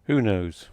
Who knows?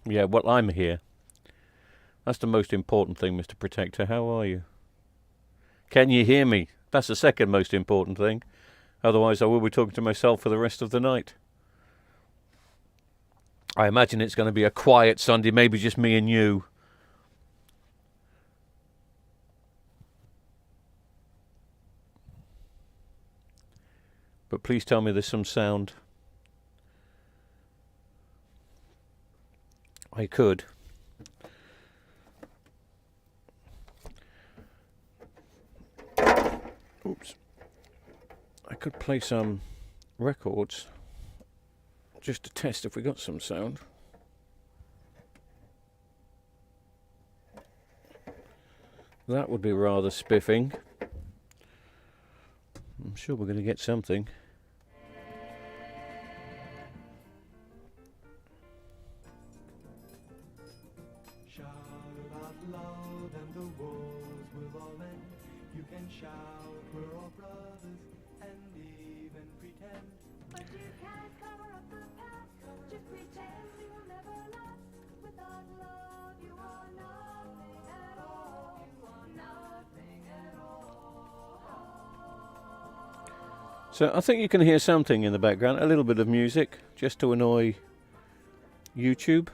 Yeah, well, I'm here. That's the most important thing, Mr. Protector. How are you? Can you hear me? That's the second most important thing. Otherwise, I will be talking to myself for the rest of the night. I imagine it's going to be a quiet Sunday, maybe just me and you. But please tell me there's some sound. I could. Oops. I could play some records just to test if we got some sound. That would be rather spiffing. I'm sure we're going to get something. Shout about love and the wars will all end. You can shout, we're all brothers, and even pretend. But you can't cover up the past. Just pretend it will never last. Without love, you are nothing at all. You are nothing at all. So I think you can hear something in the background, a little bit of music, just to annoy YouTube.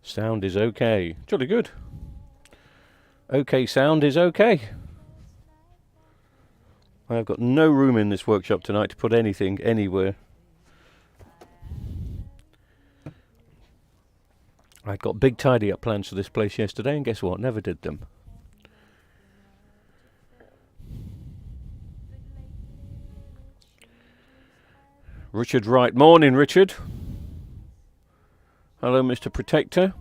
Sound is okay. Jolly good. Okay, sound is okay. I've got no room in this workshop tonight to put anything anywhere. I got big tidy up plans for this place yesterday, and guess what? Never did them. Richard Wright. Morning, Richard. Hello, Mr. Protector.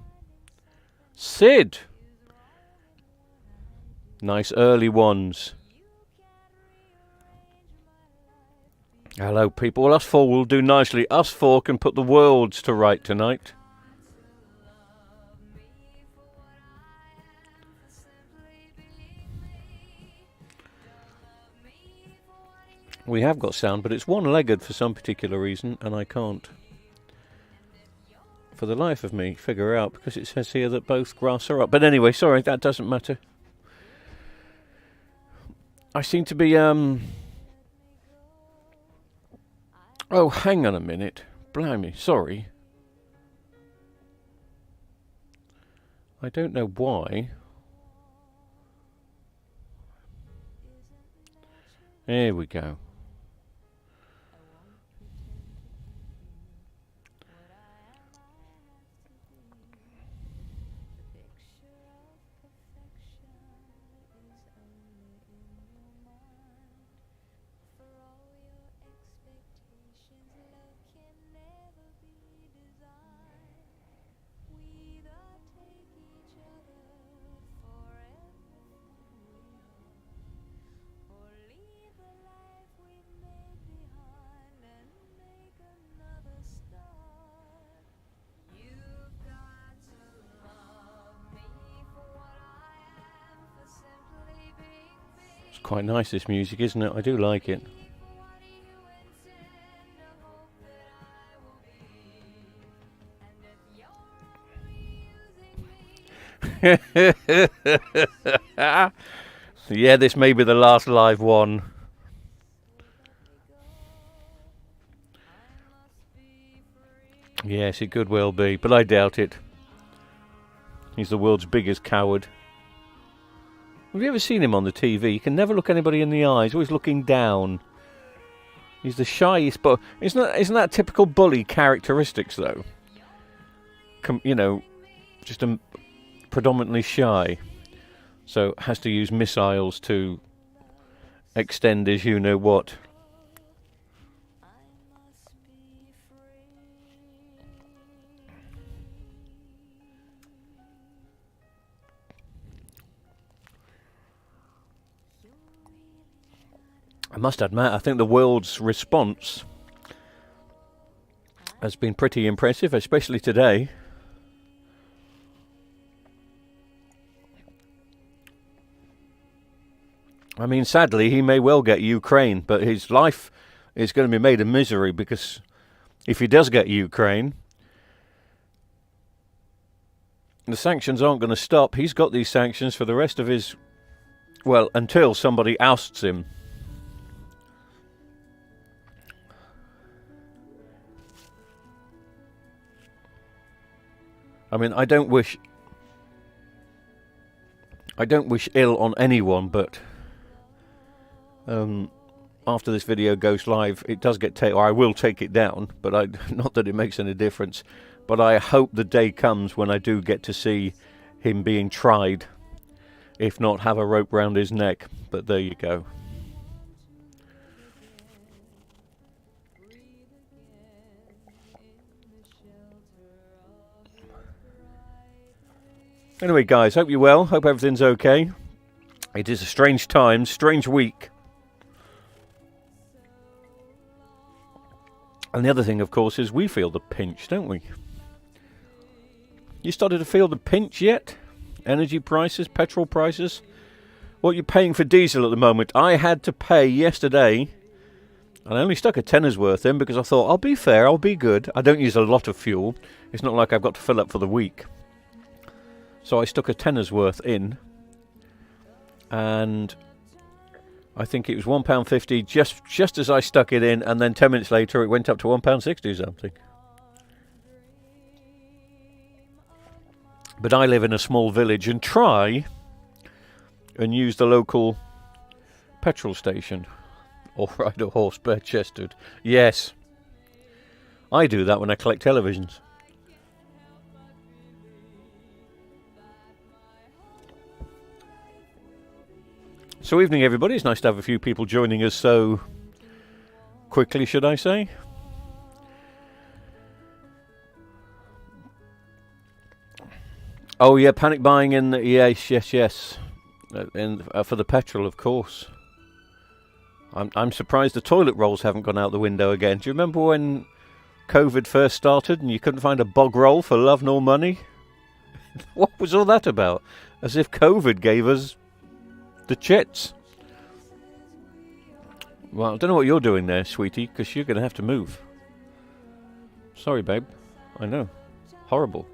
Sid. Nice early ones. Hello, people. Well, us four will do nicely. Us four can put the worlds to right tonight. We have got sound, but it's one-legged for some particular reason, and I can't, for the life of me, figure out, because it says here that both graphs are up. But anyway, sorry, that doesn't matter. I seem to be, oh, hang on a minute. Blimey, sorry. I don't know why. There we go. Quite nice, this music, isn't it? I do like it. Yeah, this may be the last live one. Yes, it could well be, but I doubt it. He's the world's biggest coward. Have you ever seen him on the TV? He can never look anybody in the eyes, always looking down. He's the shyest, but isn't that typical bully characteristics, though? You know, just predominantly shy. So has to use missiles to extend his you-know-what. I must admit, I think the world's response has been pretty impressive, especially today. I mean, sadly, he may well get Ukraine, but his life is going to be made a misery, because if he does get Ukraine, the sanctions aren't going to stop. He's got these sanctions for the rest of his, well, until somebody ousts him. I mean, I don't wish ill on anyone, but after this video goes live, it does get taken, or I will take it down, but not that it makes any difference. But I hope the day comes when I do get to see him being tried. If not, have a rope round his neck. But there you go. Anyway, guys, hope you're well. Hope everything's okay. It is a strange time, strange week. And the other thing, of course, is we feel the pinch, don't we? You started to feel the pinch yet? Energy prices, petrol prices? What you're paying for diesel at the moment? I had to pay yesterday, and I only stuck a tenner's worth in because I thought, I'll be fair, I'll be good. I don't use a lot of fuel. It's not like I've got to fill up for the week. So I stuck a tenner's worth in, and I think it was £1.50 just as I stuck it in, and then 10 minutes later it went up to £1.60 something. But I live in a small village and try and use the local petrol station or ride a horse bare-chested. Yes, I do that when I collect televisions. So evening everybody, it's nice to have a few people joining us so quickly, should I say. Oh yeah, panic buying in the, yes. For the petrol, of course. I'm surprised the toilet rolls haven't gone out the window again. Do you remember when COVID first started and you couldn't find a bog roll for love nor money? What was all that about? As if COVID gave us the chits. Well, I don't know what you're doing there, sweetie, because you're going to have to move. Sorry, babe. I know. Horrible.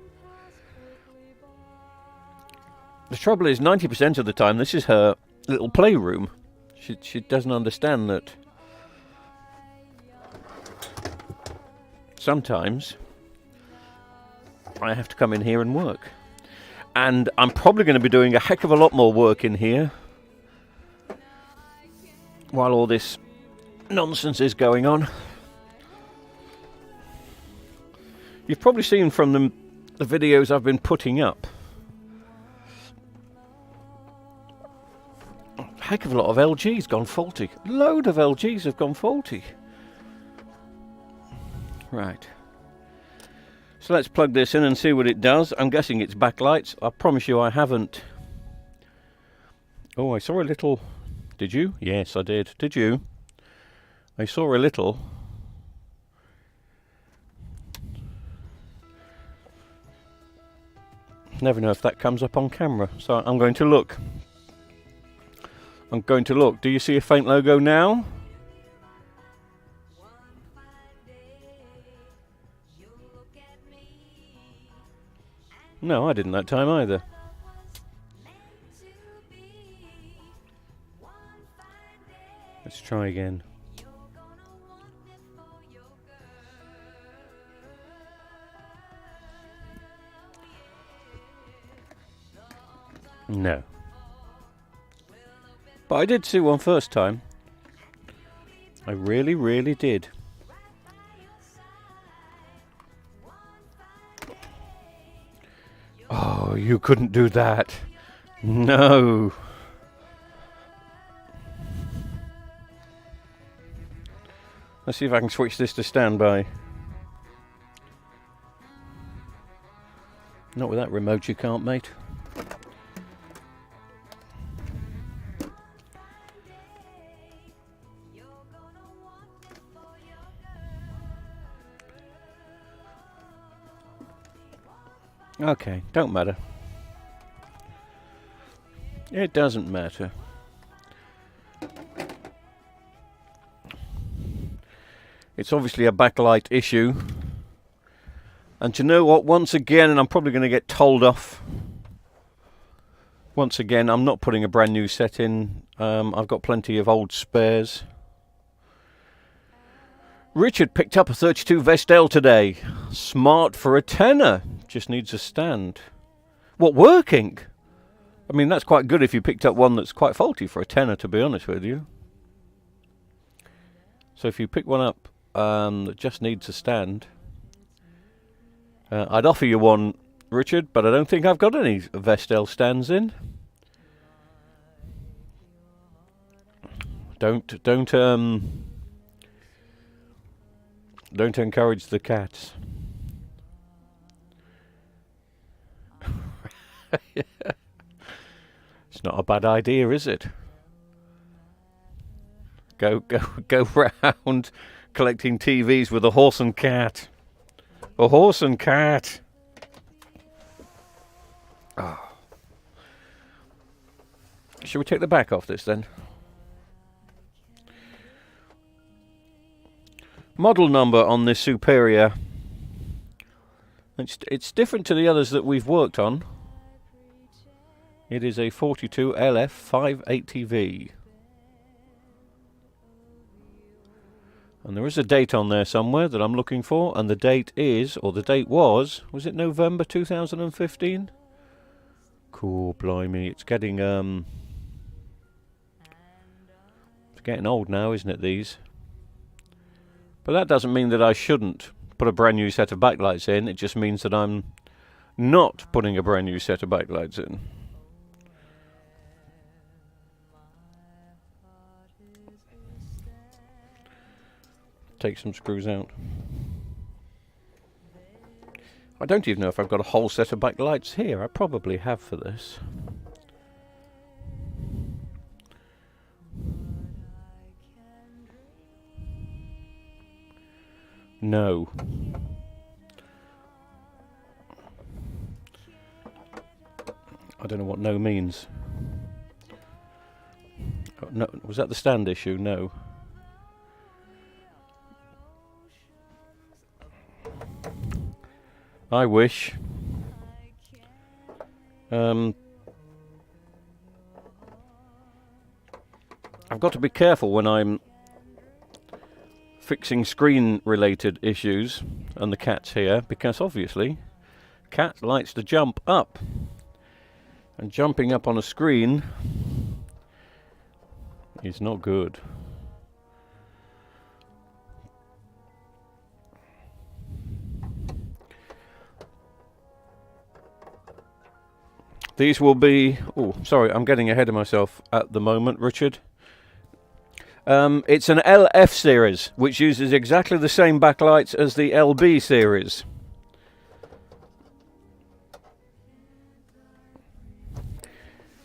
The trouble is, 90% of the time, this is her little playroom. She doesn't understand that sometimes I have to come in here and work. And I'm probably going to be doing a heck of a lot more work in here while all this nonsense is going on. You've probably seen from the videos I've been putting up, a heck of a lot of LG's gone faulty. Load of LG's have gone faulty. Right. So let's plug this in and see what it does. I'm guessing it's backlights. I promise you I haven't. Oh, I saw a little. Did you? Yes, I did. Did you? I saw a little. Never know if that comes up on camera. So I'm going to look. Do you see a faint logo now? No, I didn't that time either. Let's try again. No. But I did see one first time. I really, really did. Oh, you couldn't do that. No. Let's see if I can switch this to standby. Not with that remote you can't, mate. Okay, don't matter. It doesn't matter. It's obviously a backlight issue. And you know what? Once again, and I'm probably going to get told off. Once again, I'm not putting a brand new set in. I've got plenty of old spares. Richard picked up a 32 Vestel today. Smart for a tenner. just needs a stand. What, working? I mean, that's quite good if you picked up one that's quite faulty for a tenner, to be honest with you. So if you pick one up that just needs a stand, I'd offer you one, Richard, but I don't think I've got any Vestel stands in. Don't encourage the cats. It's not a bad idea, is it? Go round collecting TVs with a horse and cat. A horse and cat. Oh. Shall we take the back off this then? Model number on this Superior. It's different to the others that we've worked on. It is a 42 LF 580V. And there is a date on there somewhere that I'm looking for, and the date is, or the date was it November 2015? Cool, blimey, it's getting old now, isn't it, these? But that doesn't mean that I shouldn't put a brand new set of backlights in, it just means that I'm not putting a brand new set of backlights in. Take some screws out. I don't even know if I've got a whole set of backlights here. I probably have for this. No. I don't know what no means. Oh, no, was that the stand issue? No. I wish. I've got to be careful when I'm fixing screen-related issues, and the cat's here, because obviously, cat likes to jump up, and jumping up on a screen is not good. These will be... Oh, sorry, I'm getting ahead of myself at the moment, Richard. It's an LF series, which uses exactly the same backlights as the LB series.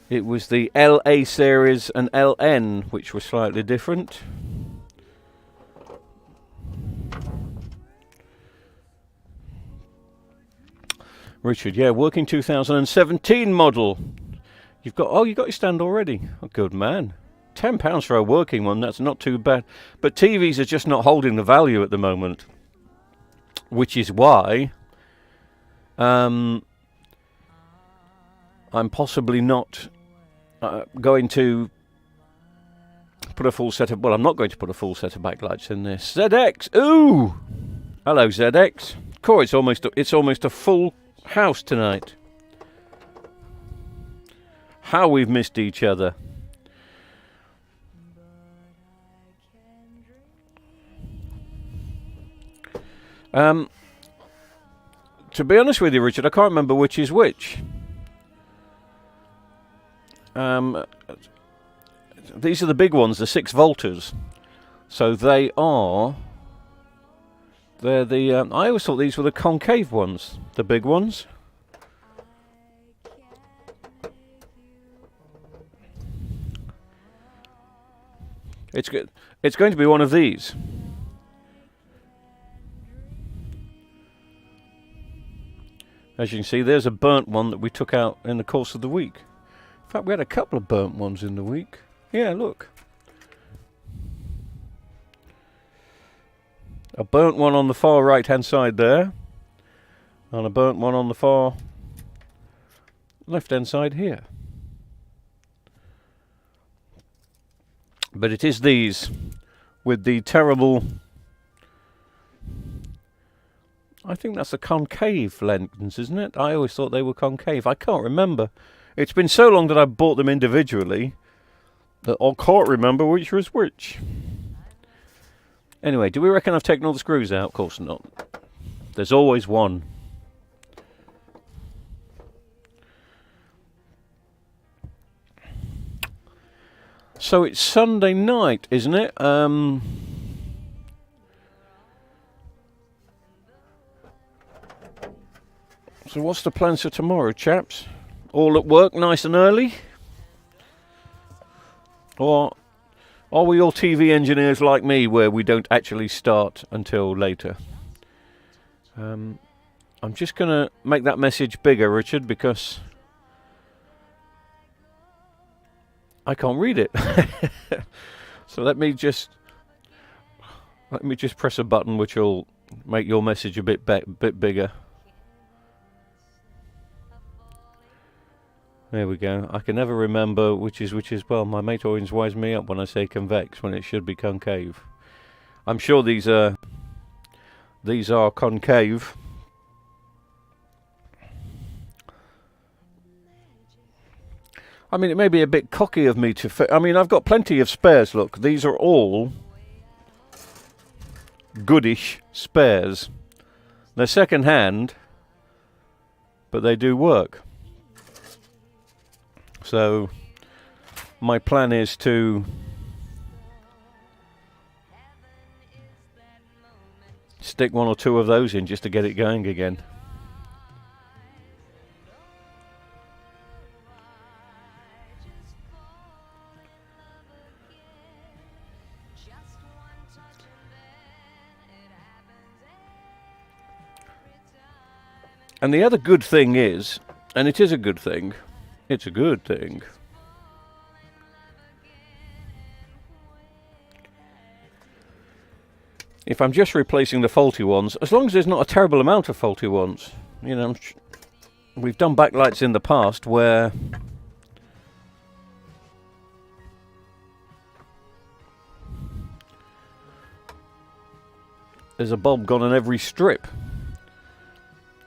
It was the LA series and LN, which were slightly different. Richard, yeah, working 2017 model. You've got your stand already. Oh, good man. £10 for a working one, that's not too bad. But TVs are just not holding the value at the moment, which is why I'm possibly not going to put a full set of... Well, I'm not going to put a full set of backlights in this. ZX! Ooh! Hello, ZX. Cool, it's almost a full house tonight. How we've missed each other. To be honest with you, Richard, I can't remember which is which. These are the big ones, the 6 volters. So they are... They're the... I always thought these were the concave ones, the big ones. It's good. It's going to be one of these. As you can see, there's a burnt one that we took out in the course of the week. In fact, we had a couple of burnt ones in the week. Yeah, look. A burnt one on the far right-hand side there. And a burnt one on the far left-hand side here. But it is these with the terrible I think that's a concave lens, isn't it? I always thought they were concave. I can't remember. It's been so long that I bought them individually that I can't remember which was which. Anyway, do we reckon I've taken all the screws out? Of course not. There's always one. So it's Sunday night, isn't it? So what's the plans for tomorrow, chaps? All at work nice and early? Or are we all TV engineers like me where we don't actually start until later? I'm just going to make that message bigger, Richard, because I can't read it. So let me just press a button which will make your message a bit bigger. There we go. I can never remember which is. Well, my mate always winds me up when I say convex when it should be concave. I'm sure these are concave. I mean, it may be a bit cocky of me to... I mean, I've got plenty of spares, look. These are all goodish spares. They're second hand, but they do work. So, my plan is to stick one or two of those in just to get it going again. And the other good thing is, and it is a good thing, it's a good thing. If I'm just replacing the faulty ones, as long as there's not a terrible amount of faulty ones, you know, we've done backlights in the past where there's a bulb gone on every strip.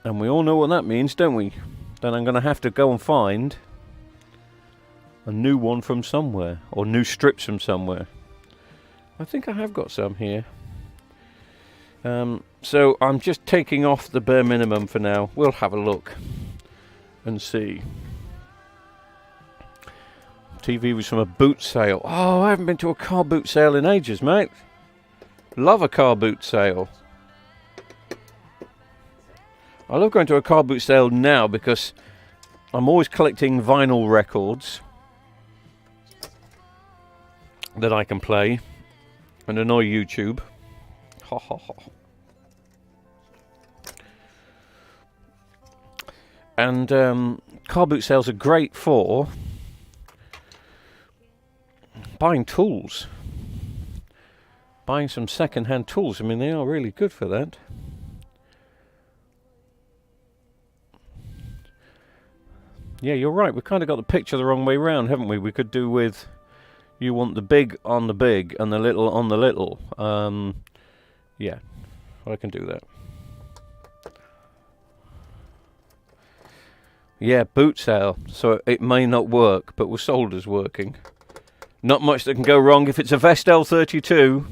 And we all know what that means, don't we? Then I'm going to have to go and find a new one from somewhere, or new strips from somewhere. I think I have got some here. So I'm just taking off the bare minimum for now. We'll have a look and see. TV was from a boot sale. Oh, I haven't been to a car boot sale in ages, mate. Love a car boot sale. I love going to a car boot sale now because I'm always collecting vinyl records that I can play and annoy YouTube. Ha ha ha. And car boot sales are great for buying tools. Buying some second-hand tools. I mean, they are really good for that. Yeah, you're right. We've kind of got the picture the wrong way round, haven't we? We could do with you want the big on the big and the little on the little. Yeah, I can do that. Yeah, boot sale. So it may not work, but we're sold as working. Not much that can go wrong if it's a Vestel 32.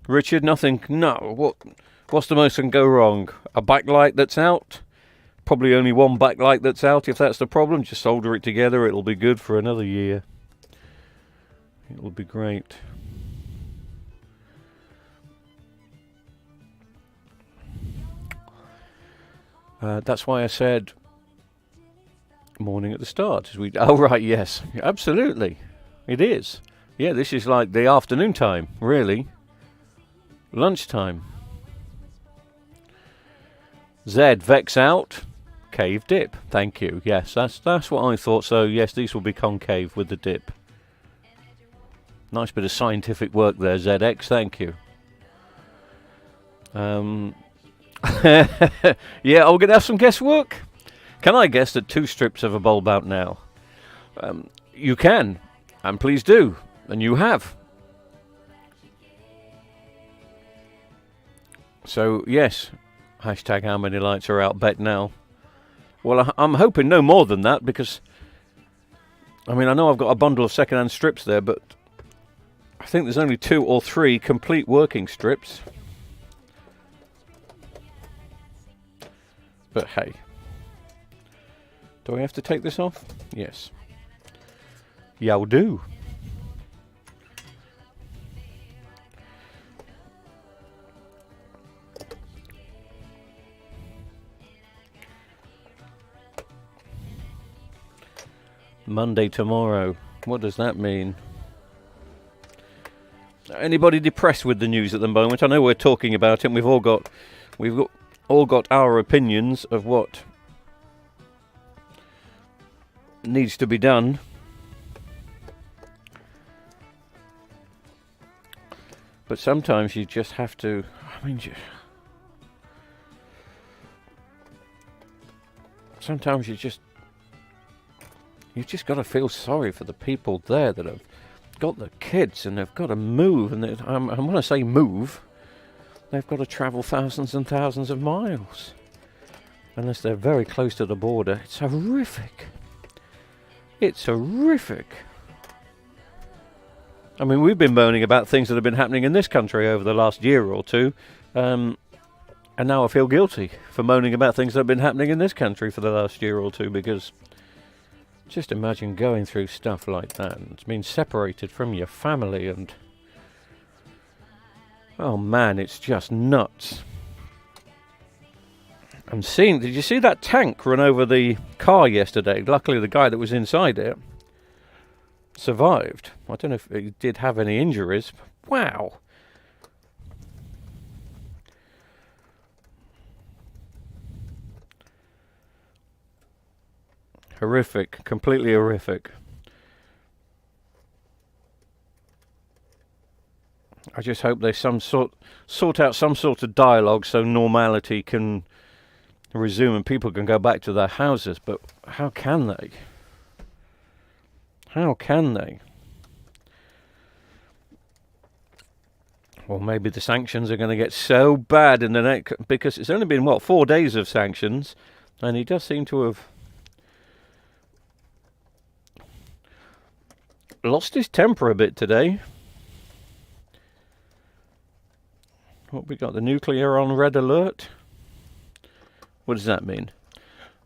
Richard, nothing. No. What's the most that can go wrong? A backlight that's out? Probably only one backlight that's out. If that's the problem, just solder it together. It'll be good for another year. It'll be great. That's why I said morning at the start. Oh, right, yes. Absolutely. It is. Yeah, this is like the afternoon time, really. Lunchtime. Z, Vex out. Cave dip. Thank you. Yes, that's what I thought. So, yes, these will be concave with the dip. Nice bit of scientific work there, ZX. Thank you. Yeah, are we going to have some guesswork? Can I guess that 2 strips of a bulb out now? You can, and please do, and you have. So, yes, hashtag how many lights are out bet now. Well, I'm hoping no more than that because, I mean, I know I've got a bundle of second-hand strips there, but I think there's only 2 or 3 complete working strips. But hey. Do I have to take this off? Yes. Y'all do. Monday tomorrow. What does that mean? Anybody depressed with the news at the moment? I know we're talking about it. And we've all got our opinions of what needs to be done. But sometimes you just have to. I mean, sometimes you've just got to feel sorry for the people there that have got the kids and they've got to move. And and when I say move, they've got to travel thousands and thousands of miles. Unless they're very close to the border. It's horrific. It's horrific. I mean, we've been moaning about things that have been happening in this country over the last year or two. And now I feel guilty for moaning about things that have been happening in this country for the last year or two, because just imagine going through stuff like that and being separated from your family and... Oh man, it's just nuts. I'm seeing... Did you see that tank run over the car yesterday? Luckily the guy that was inside it survived. I don't know if he did have any injuries. Wow. Horrific. Completely horrific. I just hope they sort out some sort of dialogue so normality can resume and people can go back to their houses. But how can they? How can they? Well, maybe the sanctions are going to get so bad in the next... Because it's only been, 4 days of sanctions. And he does seem to have lost his temper a bit today. What we got? The nuclear on red alert? What does that mean?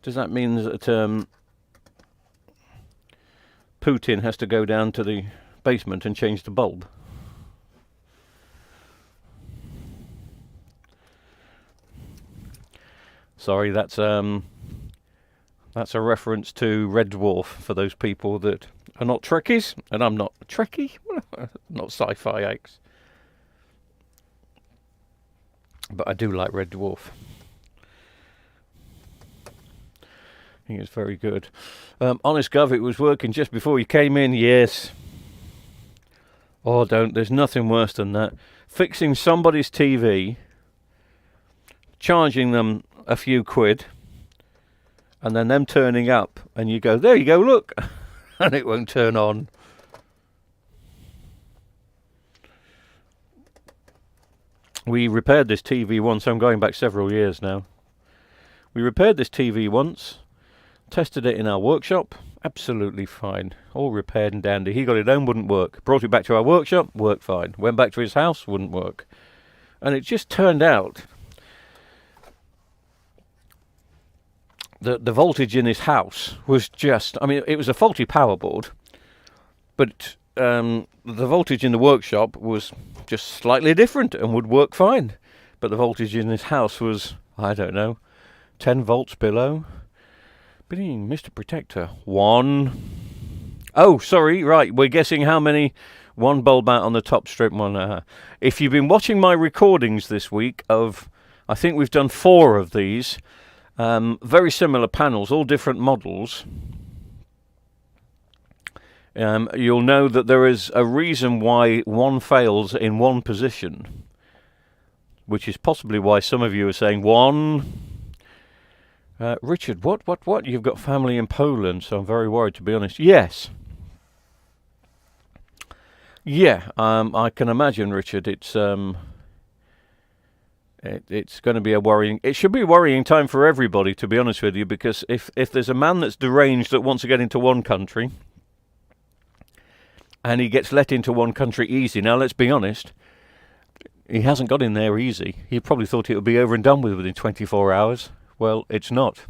Does that mean that Putin has to go down to the basement and change the bulb? Sorry, that's a reference to Red Dwarf for those people that are not Trekkies, and I'm not a Trekkie, not Sci-Fi X. But I do like Red Dwarf. I think it's very good. Honest Gov, it was working just before you came in, yes. Oh, don't. There's nothing worse than that. Fixing somebody's TV, charging them a few quid, and then them turning up, and you go, there you go, look, and it won't turn on. We repaired this TV once. I'm going back several years now. We repaired this TV once, tested it in our workshop, absolutely fine, all repaired and dandy. He got it home, wouldn't work. Brought it back to our workshop, worked fine. Went back to his house, wouldn't work. And it just turned out that the voltage in his house was just... I mean, it was a faulty power board, but the voltage in the workshop was just slightly different and would work fine. But the voltage in his house was, I don't know, 10 volts below. Bing, Mr. Protector. 1. Oh, sorry, right. We're guessing how many. 1 bulb out on the top strip. 1. If you've been watching my recordings this week of, I think we've done 4 of these. Very similar panels, all different models. You'll know that there is a reason why one fails in one position, which is possibly why some of you are saying 1. Richard, what? You've got family in Poland, so I'm very worried, to be honest. Yes. Yeah, I can imagine, Richard. It's It's going to be a worrying. It should be a worrying time for everybody, to be honest with you, because if there's a man that's deranged that wants to get into one country, and he gets let into one country easy. Now, let's be honest, he hasn't got in there easy. He probably thought it would be over and done with within 24 hours. Well, it's not.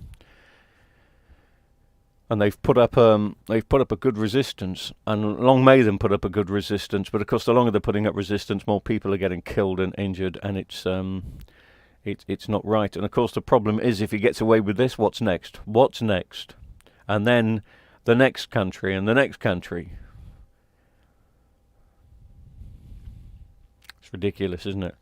And they've put up a good resistance, and long may them put up a good resistance. But of course, the longer they're putting up resistance, more people are getting killed and injured, and it's not right. And of course, the problem is, if he gets away with this, what's next? What's next? And then the next country and the next country. It's ridiculous, isn't it?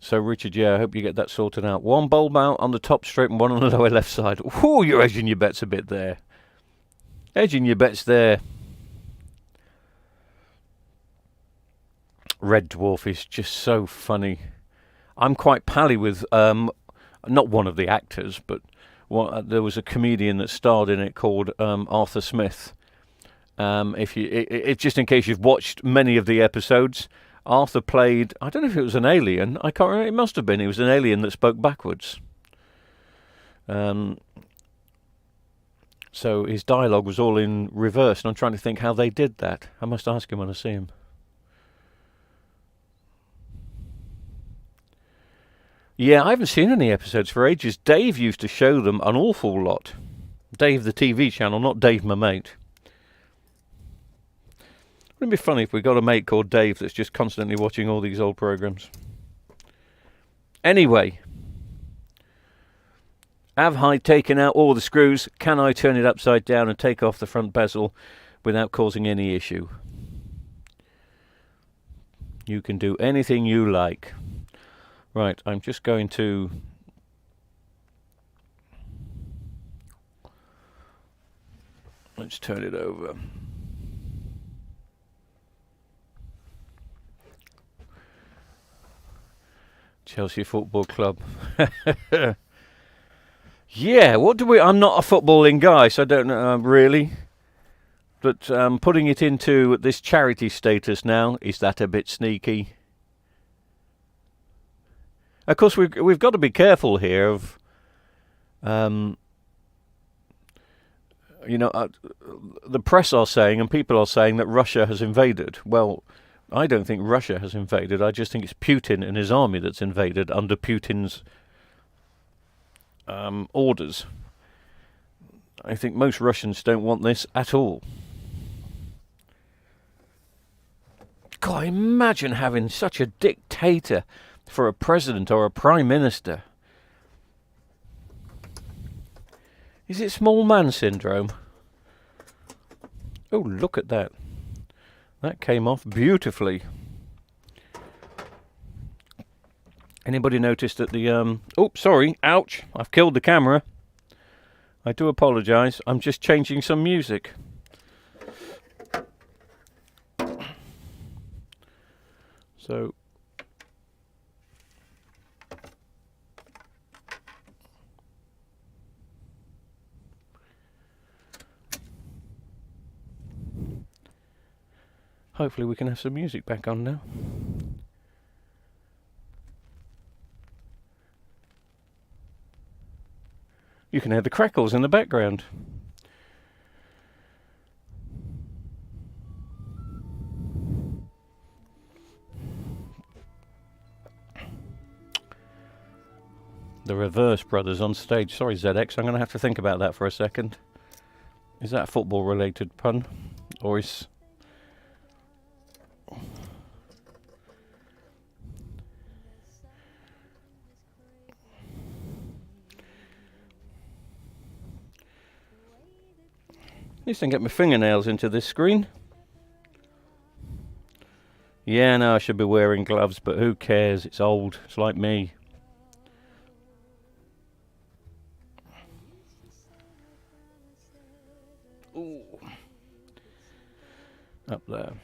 So, Richard, yeah, I hope you get that sorted out. One bulb out on the top strip and one on the lower left side. Ooh, you're edging your bets a bit there. Edging your bets there. Red Dwarf is just so funny. I'm quite pally with, not one of the actors, but there was a comedian that starred in it called Arthur Smith. If just in case you've watched many of the episodes, Arthur played, I don't know if it was an alien, I can't remember, it must have been, it was an alien that spoke backwards. So his dialogue was all in reverse, and I'm trying to think how they did that. I must ask him when I see him. Yeah, I haven't seen any episodes for ages. Dave used to show them an awful lot. Dave, the TV channel, not Dave, my mate. Wouldn't it be funny if we got a mate called Dave that's just constantly watching all these old programs? Anyway, have I taken out all the screws? Can I turn it upside down and take off the front bezel without causing any issue? You can do anything you like. Right, I'm just going to... Let's turn it over. Chelsea Football Club. Yeah, what do we... I'm not a footballing guy, so I don't know really. But putting it into this charity status now, is that a bit sneaky? Of course, we've got to be careful here of... the press are saying, and people are saying, that Russia has invaded. Well, I don't think Russia has invaded. I just think it's Putin and his army that's invaded under Putin's orders. I think most Russians don't want this at all. God, imagine having such a dictator for a president or a prime minister. Is it small man syndrome? Oh, look at that. That came off beautifully. Anybody noticed that the... Oh, sorry. Ouch. I've killed the camera. I do apologise. I'm just changing some music. So... hopefully we can have some music back on now. You can hear the crackles in the background. The Reverse Brothers on stage. Sorry, ZX, I'm going to have to think about that for a second. Is that a football-related pun? Or is... At least I can get my fingernails into this screen. Yeah, no, I should be wearing gloves, but who cares? It's old. It's like me. Ooh. Up there.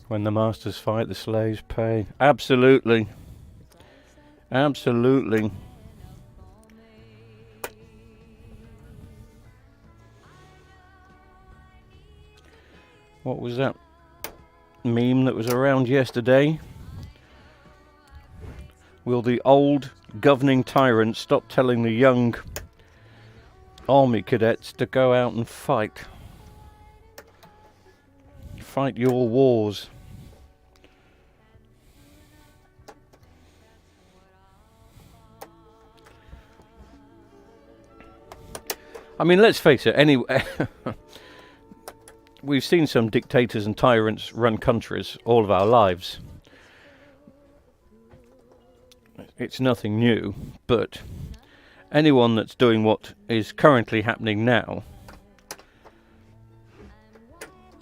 When the masters fight, the slaves pay. Absolutely. Absolutely. What was that meme that was around yesterday? Will the old governing tyrants stop telling the young army cadets to go out and fight? Fight your wars. I mean, let's face it, anyway. We've seen some dictators and tyrants run countries all of our lives. It's nothing new, but anyone that's doing what is currently happening now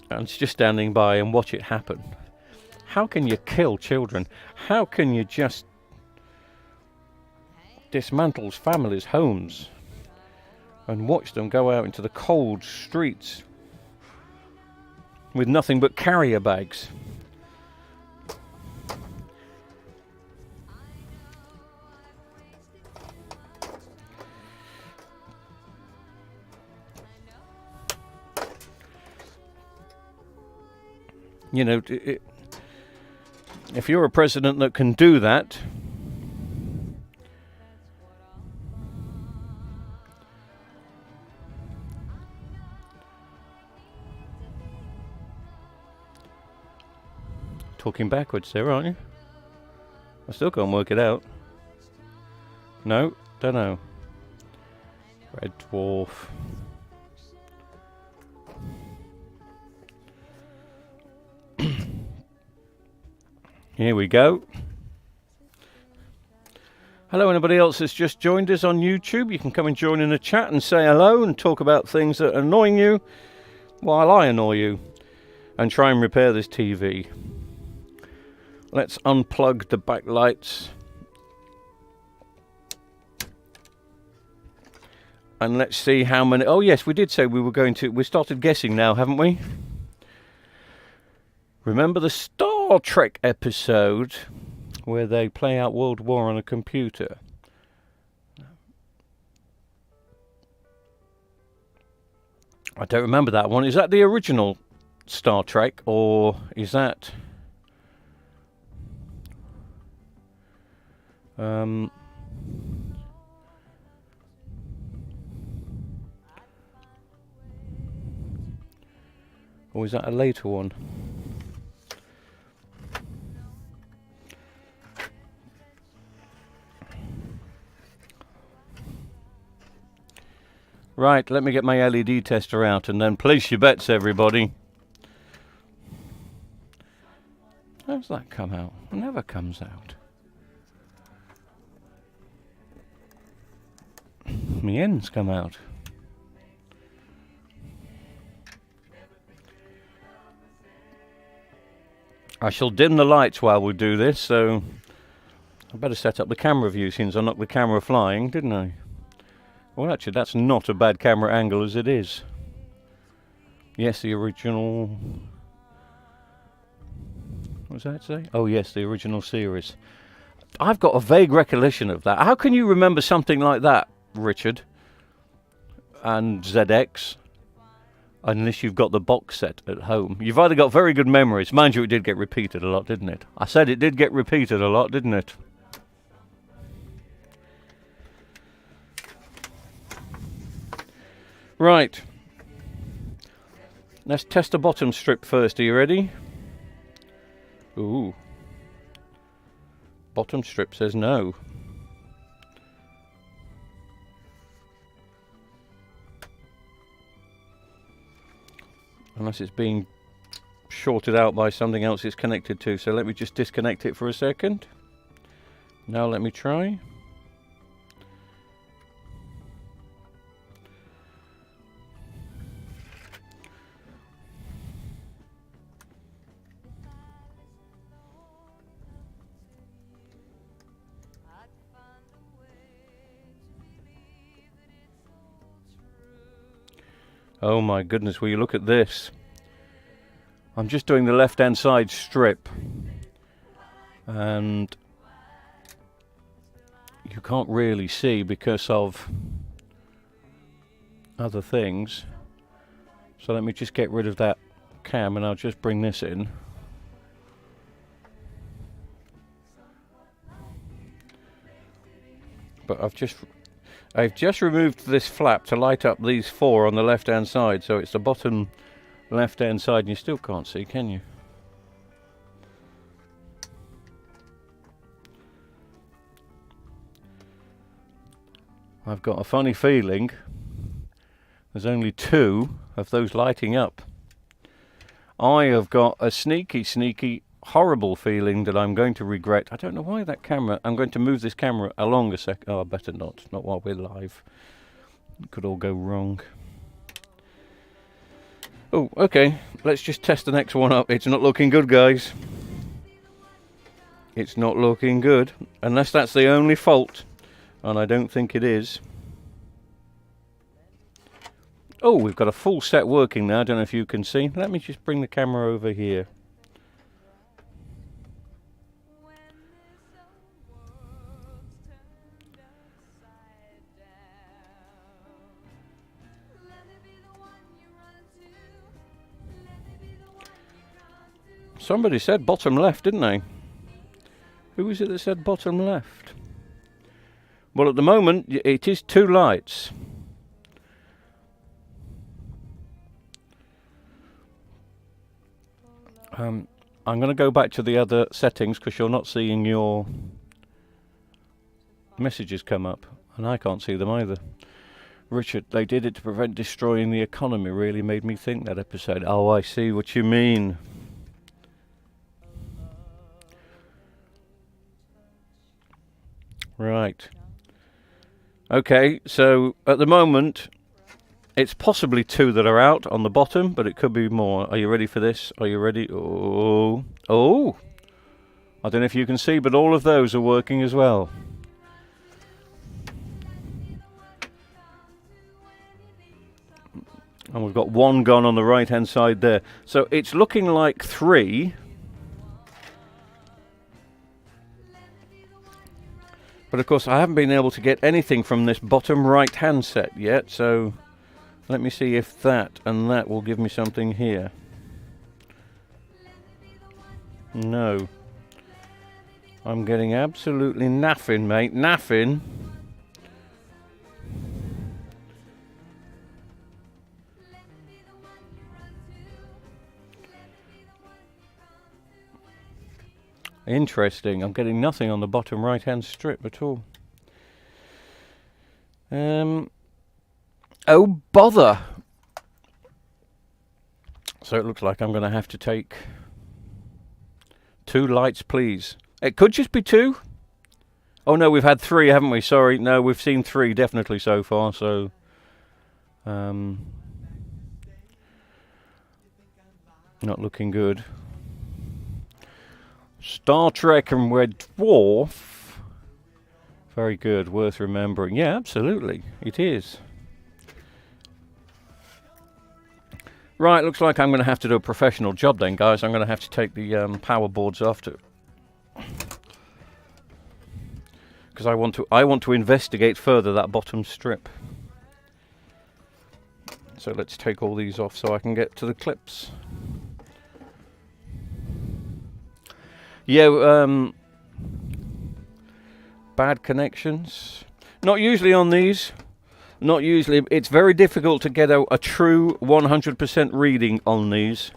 and is just standing by and watch it happen. How can you kill children? How can you just dismantle families' homes and watch them go out into the cold streets with nothing but carrier bags? You know, if you're a president that can do that, talking backwards there, aren't you? I still can't work it out. No, don't know. Red dwarf. Here we go. Hello, anybody else that's just joined us on YouTube. You can come and join in the chat and say hello and talk about things that are annoying you while I annoy you and try and repair this TV. Let's unplug the backlights and let's see how many. Oh yes, we did say we were going to. We started guessing now, haven't we? Remember the Star Trek episode where they play out World War on a computer? I don't remember that one. Is that the original Star Trek, or is that or is that a later one? Right, let me get my LED tester out and then place your bets, everybody. How's that come out? It never comes out. My ends come out. I shall dim the lights while we do this, so I better set up the camera view since I knocked the camera flying, didn't I? Well, actually, that's not a bad camera angle as it is. Yes, the original. What does that say? Oh, yes, the original series. I've got a vague recollection of that. How can you remember something like that, Richard? And ZX? Unless you've got the box set at home. You've either got very good memories. Mind you, it did get repeated a lot, didn't it? I said it did get repeated a lot, didn't it? Right. Let's test the bottom strip first. Are you ready? Ooh. Bottom strip says no. Unless it's being shorted out by something else it's connected to. So let me just disconnect it for a second. Now let me try. Oh my goodness, will you look at this? I'm just doing the left hand side strip and you can't really see because of other things. So let me just get rid of that cam, and I'll just bring this in. But I've just removed this flap to light up these 4 on the left hand side, so it's the bottom left hand side, and you still can't see, can you? I've got a funny feeling there's only 2 of those lighting up. I have got a sneaky, horrible feeling that I'm going to regret. I don't know why that camera. I'm going to move this camera along a sec. Oh, better not. Not while we're live. It could all go wrong. Oh, okay. Let's just test the next one up. It's not looking good, guys. It's not looking good. Unless that's the only fault. And I don't think it is. Oh, we've got a full set working now. I don't know if you can see. Let me just bring the camera over here. Somebody said bottom left, didn't they? Who was it that said bottom left? Well, at the moment, it is 2 lights. I'm going to go back to the other settings because you're not seeing your messages come up, and I can't see them either. Richard, they did it to prevent destroying the economy. Really made me think, that episode. Oh, I see what you mean. Right. Okay, so at the moment it's possibly 2 that are out on the bottom, but it could be more. Are you ready for this? Are you ready? Oh, I don't know if you can see, but all of those are working as well. And we've got 1 gone on the right hand side there. So it's looking like 3. But of course I haven't been able to get anything from this bottom right hand set yet, so let me see if that and that will give me something here. No. I'm getting absolutely naffing, mate. Naffing. Interesting. I'm getting nothing on the bottom right hand strip at all. Oh bother! So it looks like I'm going to have to take 2 lights, please. It could just be 2. Oh no, we've had 3, haven't we? Sorry, no, we've seen 3 definitely so far. So, not looking good. Star Trek and Red Dwarf. Very good, worth remembering. Yeah, absolutely, it is. Right, looks like I'm going to have to do a professional job then, guys. I'm going to have to take the power boards off to, because I want to investigate further that bottom strip. So let's take all these off so I can get to the clips. Yeah, bad connections. Not usually on these. Not usually. It's very difficult to get a true 100% reading on these,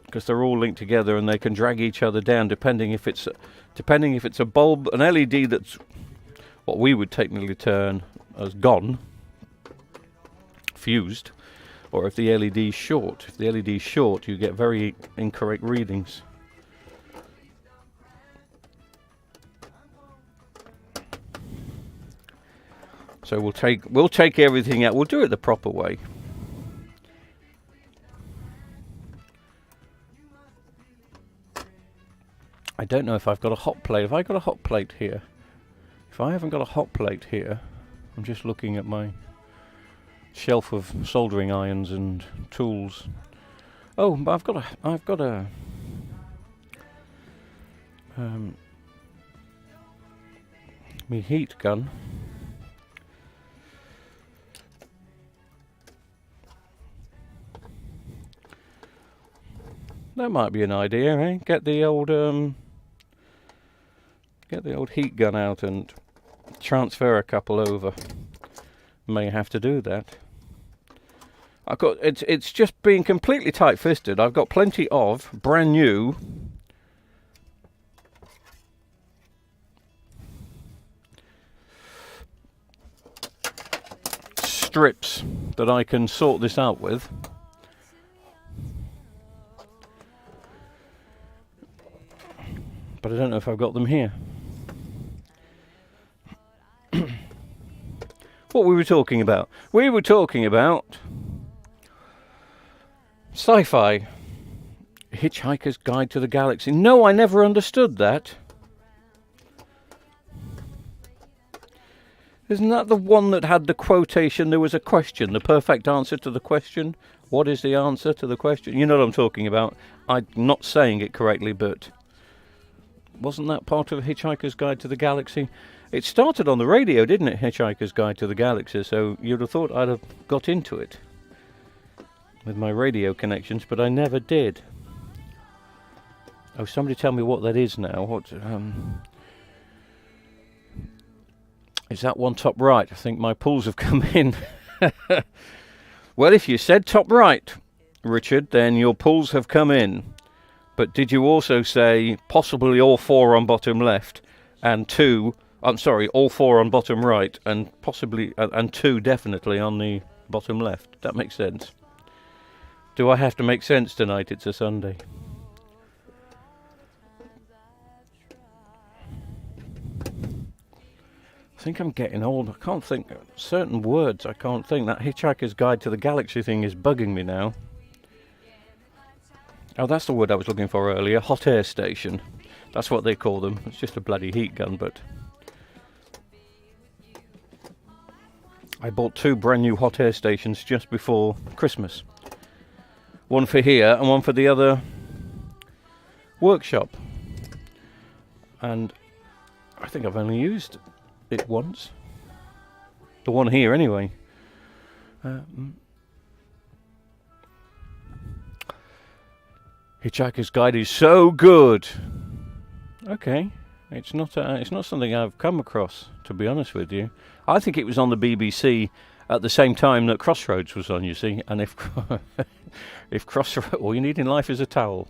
because they're all linked together and they can drag each other down depending if it's a bulb, an LED that's what we would technically term as gone, fused, or if the LED is short. If the LED is short, you get very incorrect readings. So we'll take everything out. We'll do it the proper way. I don't know if I've got a hot plate. Have I got a hot plate here? If I haven't got a hot plate here, I'm just looking at my shelf of soldering irons and tools. Oh, but I've got a me heat gun. That might be an idea, eh? Get the old heat gun out and transfer a couple over. May have to do that. It's just being completely tight-fisted. I've got plenty of brand new strips that I can sort this out with. But I don't know if I've got them here. What we were talking about? We were talking about sci-fi. Hitchhiker's Guide to the Galaxy. No, I never understood that. Isn't that the one that had the quotation? There was a question, the perfect answer to the question. What is the answer to the question? You know what I'm talking about. I'm not saying it correctly, but wasn't that part of Hitchhiker's Guide to the Galaxy? It started on the radio, didn't it? Hitchhiker's Guide to the Galaxy. So you'd have thought I'd have got into it with my radio connections, but I never did. Oh, somebody tell me what that is now. What? Is that one top right? I think my pulls have come in. Well, if you said top right, Richard, then your pulls have come in. But did you also say possibly all four on bottom left and two? I'm sorry, all four on bottom right and possibly and two definitely on the bottom left. That makes sense. Do I have to make sense tonight? It's a Sunday. I think I'm getting old. I can't think certain words. I can't think. That Hitchhiker's Guide to the Galaxy thing is bugging me now. Oh, that's the word I was looking for earlier. Hot air station. That's what they call them. It's just a bloody heat gun, but I bought 2 brand new hot air stations just before Christmas. One for here and one for the other workshop. And I think I've only used it once. The one here anyway. Hitchhiker's Guide is so good. Okay, it's not something I've come across, to be honest with you. I think it was on the BBC at the same time that Crossroads was on, you see. And if if Crossroads, all you need in life is a towel,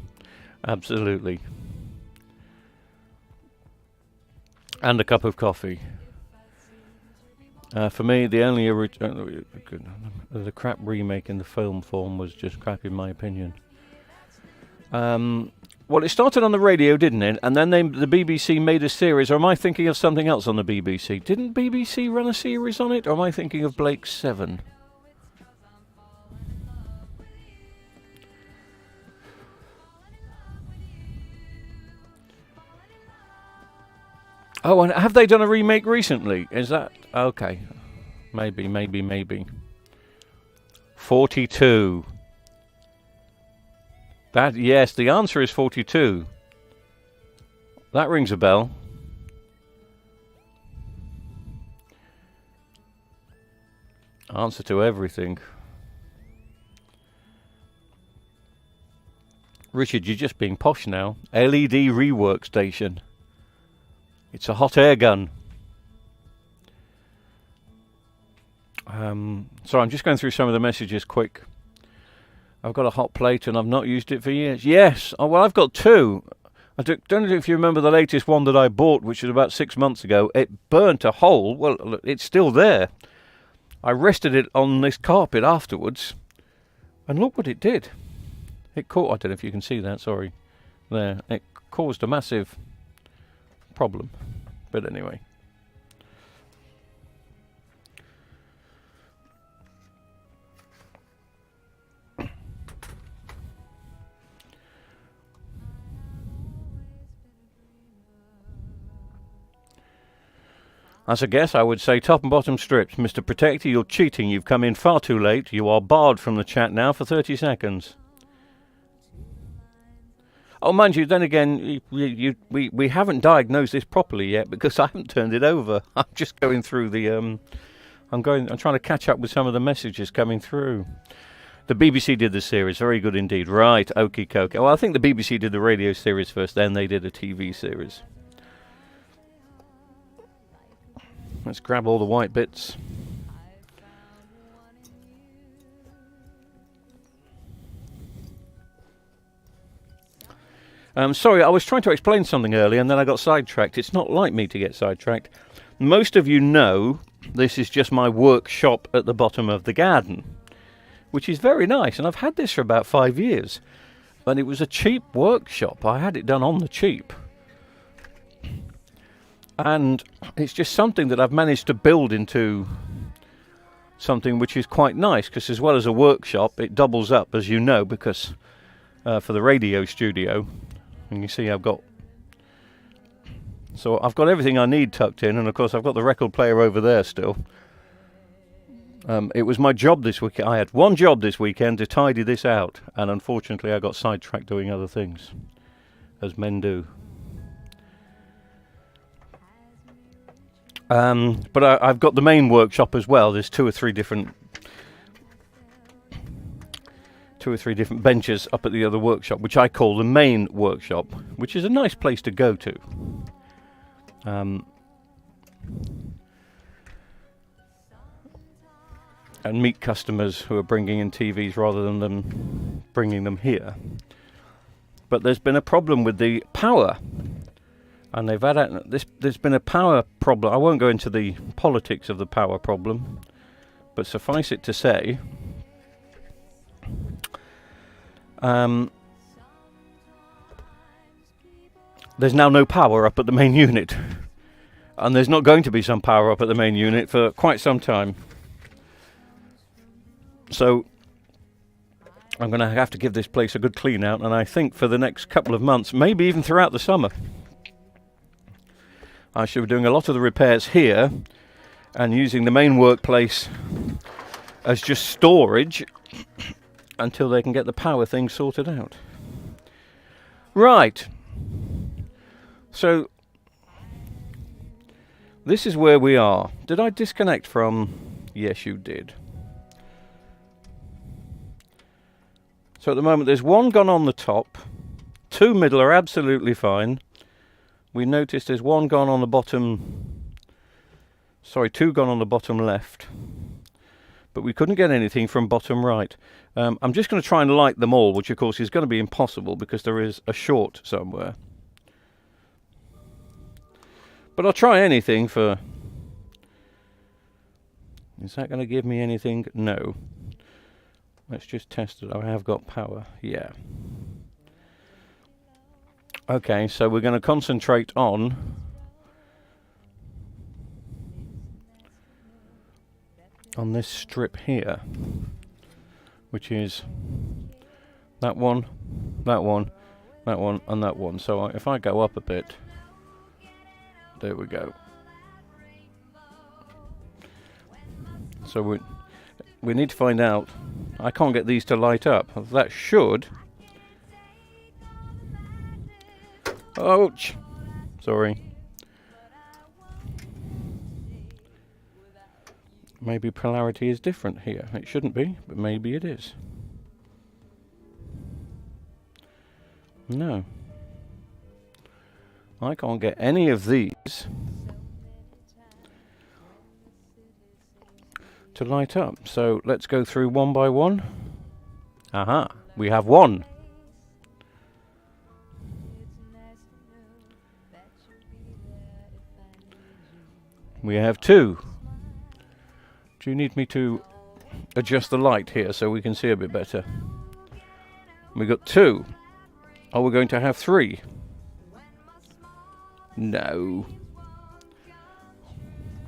absolutely, and a cup of coffee. For me, the only the crap remake in the film form was just crap, in my opinion. Well, it started on the radio, didn't it? And then the BBC made a series. Or am I thinking of something else on the BBC? Didn't BBC run a series on it? Or am I thinking of Blake 7? Oh, and have they done a remake recently? Is that... okay. Maybe. 42. That, yes, the answer is 42. That rings a bell. Answer to everything. Richard, you're just being posh now. LED rework station. It's a hot air gun. Sorry, I'm just going through some of the messages quick. I've got a hot plate and I've not used it for years. Yes, oh, well, I've got 2. I don't know if you remember the latest one that I bought, which was about 6 months ago. It burnt a hole. Well, look, it's still there. I rested it on this carpet afterwards, and look what it did. It caught, I don't know if you can see that, sorry. There, it caused a massive problem. But anyway. As a guess, I would say top and bottom strips. Mr. Protector, you're cheating. You've come in far too late. You are barred from the chat now for 30 seconds. Oh, mind you, then again, we haven't diagnosed this properly yet because I haven't turned it over. I'm just going through the... I'm trying to catch up with some of the messages coming through. The BBC did the series, very good indeed. Right, okie dokie. Well, I think the BBC did the radio series first, then they did a TV series. Let's grab all the white bits. Sorry, I was trying to explain something earlier and then I got sidetracked. It's not like me to get sidetracked. Most of you know this is just my workshop at the bottom of the garden, which is very nice, and I've had this for about 5 years. And it was a cheap workshop. I had it done on the cheap. And it's just something that I've managed to build into something which is quite nice, because as well as a workshop, it doubles up, as you know, because for the radio studio. And you see I've got everything I need tucked in, and of course I've got the record player over there still. It was my job this week. I had one job this weekend to tidy this out, and unfortunately I got sidetracked doing other things, as men do. But I've got the main workshop as well. There's two or three different benches up at the other workshop, which I call the main workshop, which is a nice place to go to. And meet customers who are bringing in TVs rather than them bringing them here. But there's been a problem with the power, and they've had there's been a power problem. I won't go into the politics of the power problem, but suffice it to say, there's now no power up at the main unit, and there's not going to be some power up at the main unit for quite some time. So I'm going to have to give this place a good clean out, and I think for the next couple of months, maybe even throughout the summer, I should be doing a lot of the repairs here and using the main workplace as just storage until they can get the power thing sorted out. Right. So this is where we are. Did I disconnect from? Yes, you did. So at the moment there's one gone on the top, two middle are absolutely fine. We noticed there's one gone on the bottom, two gone on the bottom left, but we couldn't get anything from bottom right. I'm just going to try and light them all, which of course is going to be impossible because there is a short somewhere. But I'll try anything for... Is that going to give me anything? No. Let's just test it. I have got power. Yeah. Okay, so we're going to concentrate on this strip here, which is that one, that one, that one, and that one. So if I go up a bit, there we go. So we need to find out. I can't get these to light up. That should... Ouch! Sorry. Maybe polarity is different here. It shouldn't be, but maybe it is. No. I can't get any of these to light up. So let's go through one by one. Aha, we have one. We have two. Do you need me to adjust the light here so we can see a bit better? We got two. Are we going to have three? No.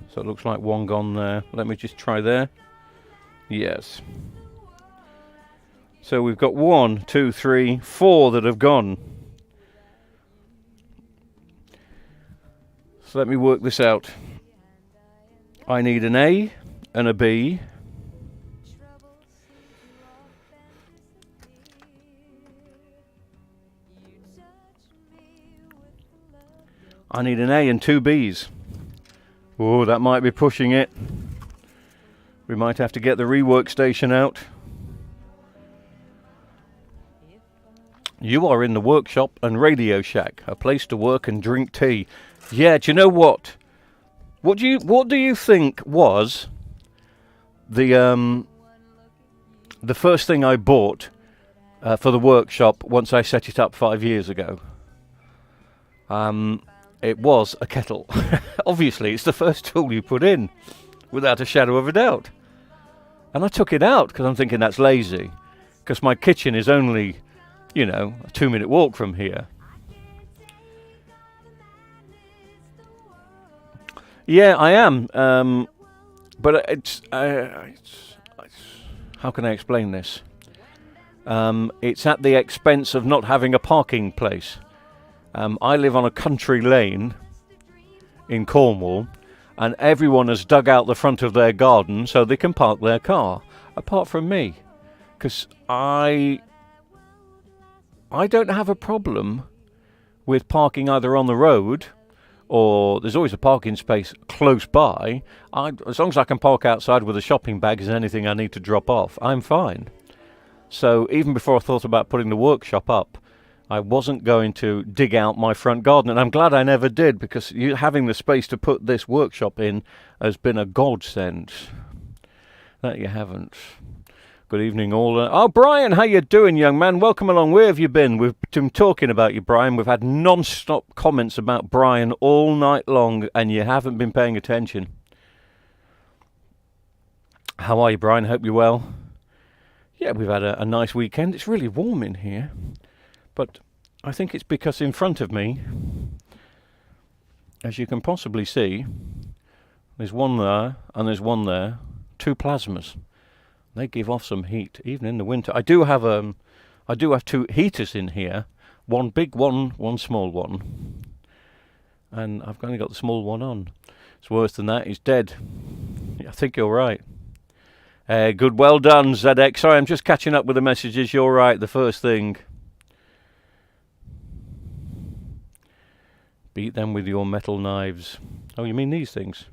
So it looks like one gone there. Let me just try there. Yes. So we've got 1, 2, 3, 4 that have gone. So let me work this out. I need an A and a B. I need an A and 2 Bs. Oh, that might be pushing it. We might have to get the rework station out. You are in the workshop and Radio Shack, a place to work and drink tea. Yeah, do you know what? What do you think was the first thing I bought for the workshop once I set it up 5 years ago? It was a kettle. Obviously, it's the first tool you put in, without a shadow of a doubt. And I took it out because I'm thinking that's lazy, because my kitchen is only, you know, a 2-minute walk from here. Yeah, I am. But it's how can I explain this? It's at the expense of not having a parking place. I live on a country lane in Cornwall, and everyone has dug out the front of their garden so they can park their car, apart from me, because I don't have a problem with parking either on the road, or there's always a parking space close by. As long as I can park outside with a shopping bag and anything I need to drop off, I'm fine. So even before I thought about putting the workshop up, I wasn't going to dig out my front garden, and I'm glad I never did, because having the space to put this workshop in has been a godsend. That you haven't. Good evening, all. Oh, Brian, how you doing, young man? Welcome along. Where have you been? We've been talking about you, Brian. We've had non-stop comments about Brian all night long, and you haven't been paying attention. How are you, Brian? Hope you're well. Yeah, we've had a nice weekend. It's really warm in here, but I think it's because in front of me, as you can possibly see, there's one there and there's one there, 2 plasmas. They give off some heat, even in the winter. I do have 2 heaters in here, one big one, one small one, and I've only got the small one on. It's worse than that. It's dead. I think you're right. Good, well done, ZX. Sorry, I'm just catching up with the messages. You're right. The first thing. Beat them with your metal knives. Oh, you mean these things?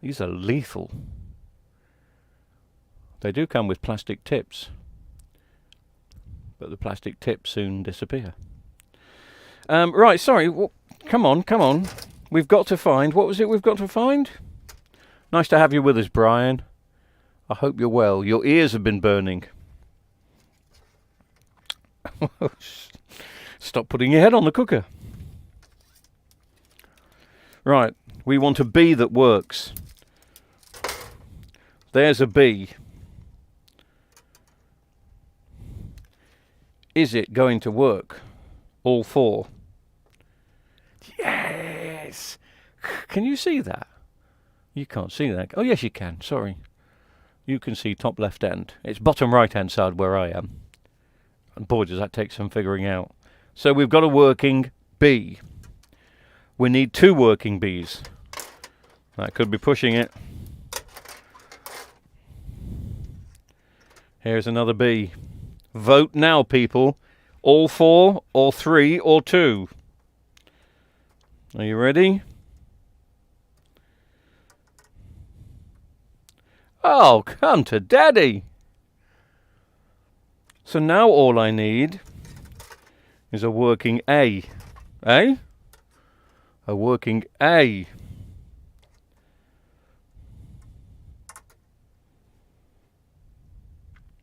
These are lethal. They do come with plastic tips, but the plastic tips soon disappear. Right, sorry. Come on. We've got to find... What was it we've got to find? Nice to have you with us, Brian. I hope you're well. Your ears have been burning. Stop putting your head on the cooker. Right, we want a bee that works. There's a bee. Is it going to work? All 4. Yes! Can you see that? You can't see that. Oh, yes, you can. Sorry. You can see top left end. It's bottom right hand side where I am. And boy, does that take some figuring out. So we've got a working bee. We need 2 working bees. That could be pushing it. Here's another bee. Vote now, people. All 4, or 3, or 2. Are you ready? Oh, come to daddy. So now all I need is a working A. Eh? A working A.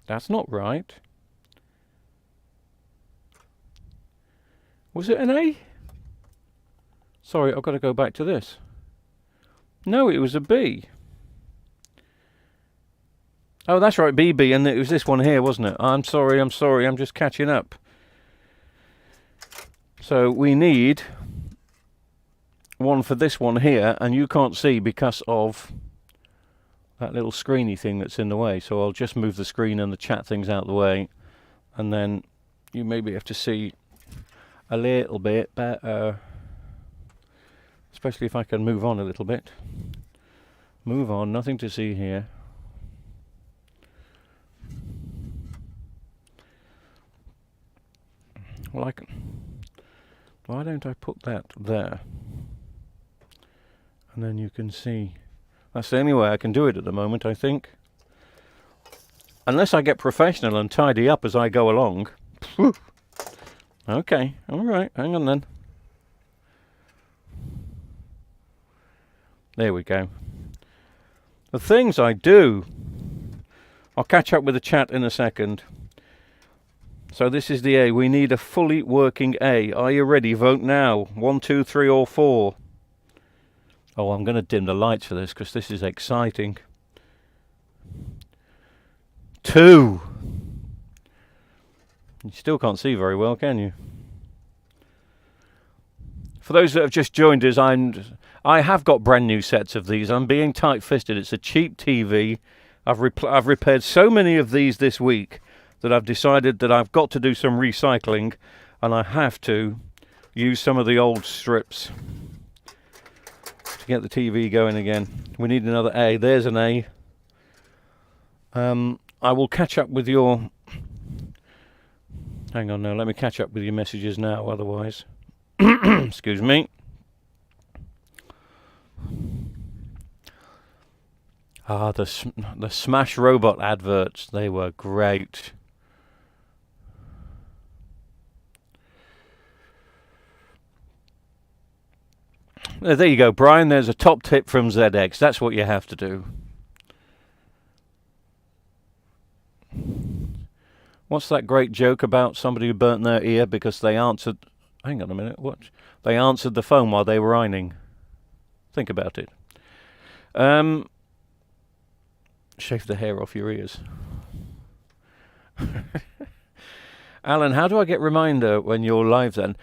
That's not right. Was it an A? Sorry, I've got to go back to this. No, it was a B. Oh, that's right, BB, and it was this one here, wasn't it? I'm sorry, I'm just catching up. So we need one for this one here, and you can't see because of that little screeny thing that's in the way. So I'll just move the screen and the chat things out of the way, and then you maybe have to see a little bit better. Especially if I can move on a little bit. Move on, nothing to see here. Well, why don't I put that there? And then you can see. That's the only way I can do it at the moment, I think. Unless I get professional and tidy up as I go along. Phew, Okay, all right, hang on then. There we go. The things I do. I'll catch up with the chat in a second. So this is the A. We need a fully working A. Are you ready? Vote now. 1, 2, 3, or 4. Oh, I'm going to dim the lights for this because this is exciting. 2. You still can't see very well, can you? For those that have just joined us, I have got brand new sets of these. I'm being tight-fisted. It's a cheap TV. I've repaired so many of these this week that I've decided that I've got to do some recycling, and I have to use some of the old strips to get the TV going again. We need another A. There's an A. I will catch up with your... Hang on now, let me catch up with your messages now, otherwise... Excuse me. Ah, the Smash Robot adverts, they were great. There you go, Brian. There's a top tip from ZX. That's what you have to do. What's that great joke about somebody who burnt their ear because they answered... Hang on a minute, what? They answered the phone while they were ironing. Think about it. Shave the hair off your ears. Alan, how do I get reminder when you're live then?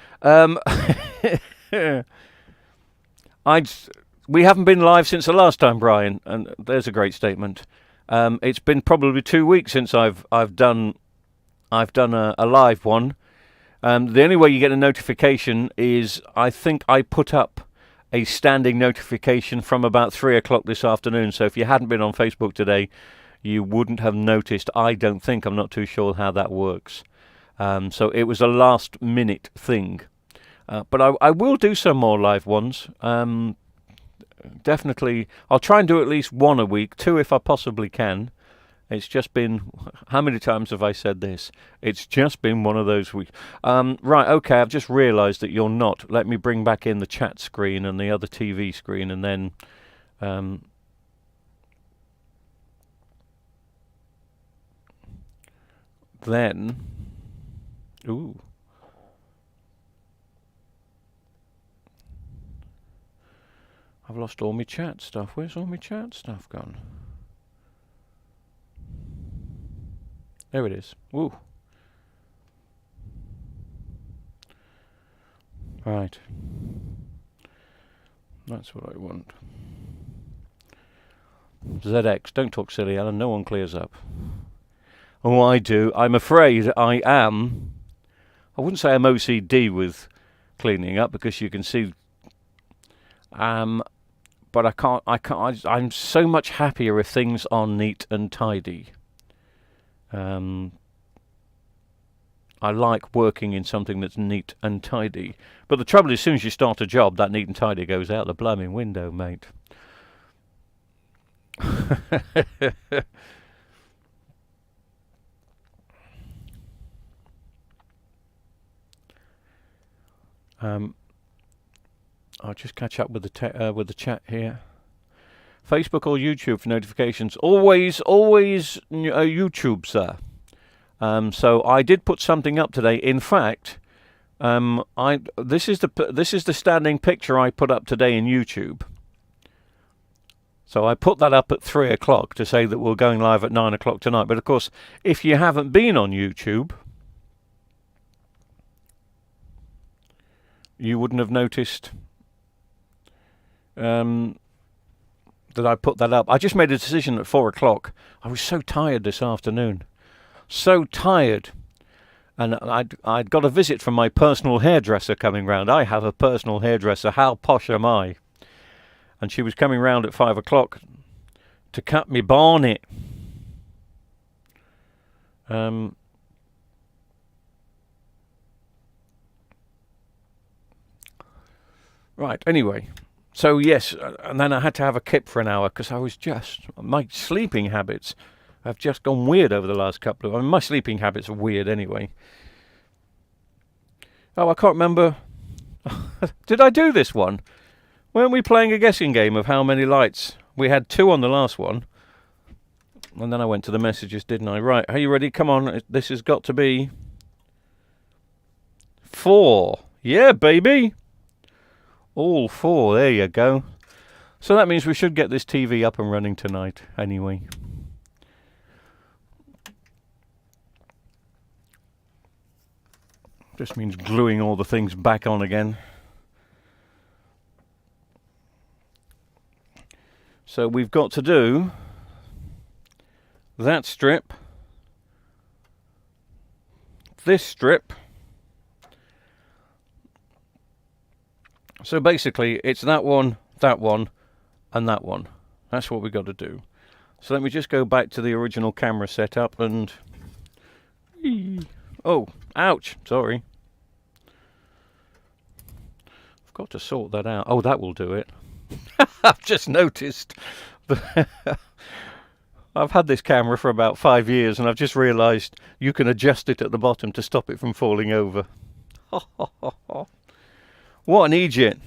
We haven't been live since the last time, Brian, and there's a great statement. It's been probably 2 weeks since I've done a live one. The only way you get a notification is, I think I put up a standing notification from about 3 o'clock this afternoon. So if you hadn't been on Facebook today, you wouldn't have noticed. I don't think. I'm not too sure how that works. So it was a last minute thing. But I will do some more live ones. Definitely. I'll try and do at least 1 a week, 2 if I possibly can. It's just been, how many times have I said this? It's just been one of those weeks. Right, okay, I've just realised that you're not. Let me bring back in the chat screen and the other TV screen, and then... Ooh. I've lost all my chat stuff. Where's all my chat stuff gone? There it is. Woo. Right. That's what I want. ZX, don't talk silly, Alan. No one clears up. Oh, I do. I'm afraid I am. I wouldn't say I'm OCD with cleaning up because you can see. But I can't. I'm so much happier if things are neat and tidy. I like working in something that's neat and tidy. But the trouble is, as soon as you start a job, that neat and tidy goes out the blooming window, mate. I'll just catch up with the chat here. Facebook or YouTube for notifications? Always YouTube, sir. So I did put something up today. In fact, this is the standing picture I put up today in YouTube. So I put that up at 3 o'clock to say that we're going live at 9 o'clock tonight. But of course, if you haven't been on YouTube, you wouldn't have noticed that I put that up. I just made a decision at 4 o'clock. I was so tired this afternoon. So tired. And I'd got a visit from my personal hairdresser coming round. I have a personal hairdresser. How posh am I? And she was coming round at 5 o'clock to cut me bonnet. Right, anyway. So yes, and then I had to have a kip for an hour because I was just... My sleeping habits have just gone weird over the last couple of... I mean, my sleeping habits are weird anyway. Oh, I can't remember. Did I do this one? Weren't we playing a guessing game of how many lights? We had 2 on the last one. And then I went to the messages, didn't I? Right, are you ready? Come on, this has got to be 4. Yeah, baby. All 4, there you go. So that means we should get this TV up and running tonight, anyway. Just means gluing all the things back on again. So we've got to do that strip, this strip. So basically it's that one, and that one. That's what we've got to do. So let me just go back to the original camera setup and... Oh, ouch, sorry. I've got to sort that out. Oh, that will do it. I've just noticed that I've had this camera for about 5 years and I've just realised you can adjust it at the bottom to stop it from falling over. What an idiot.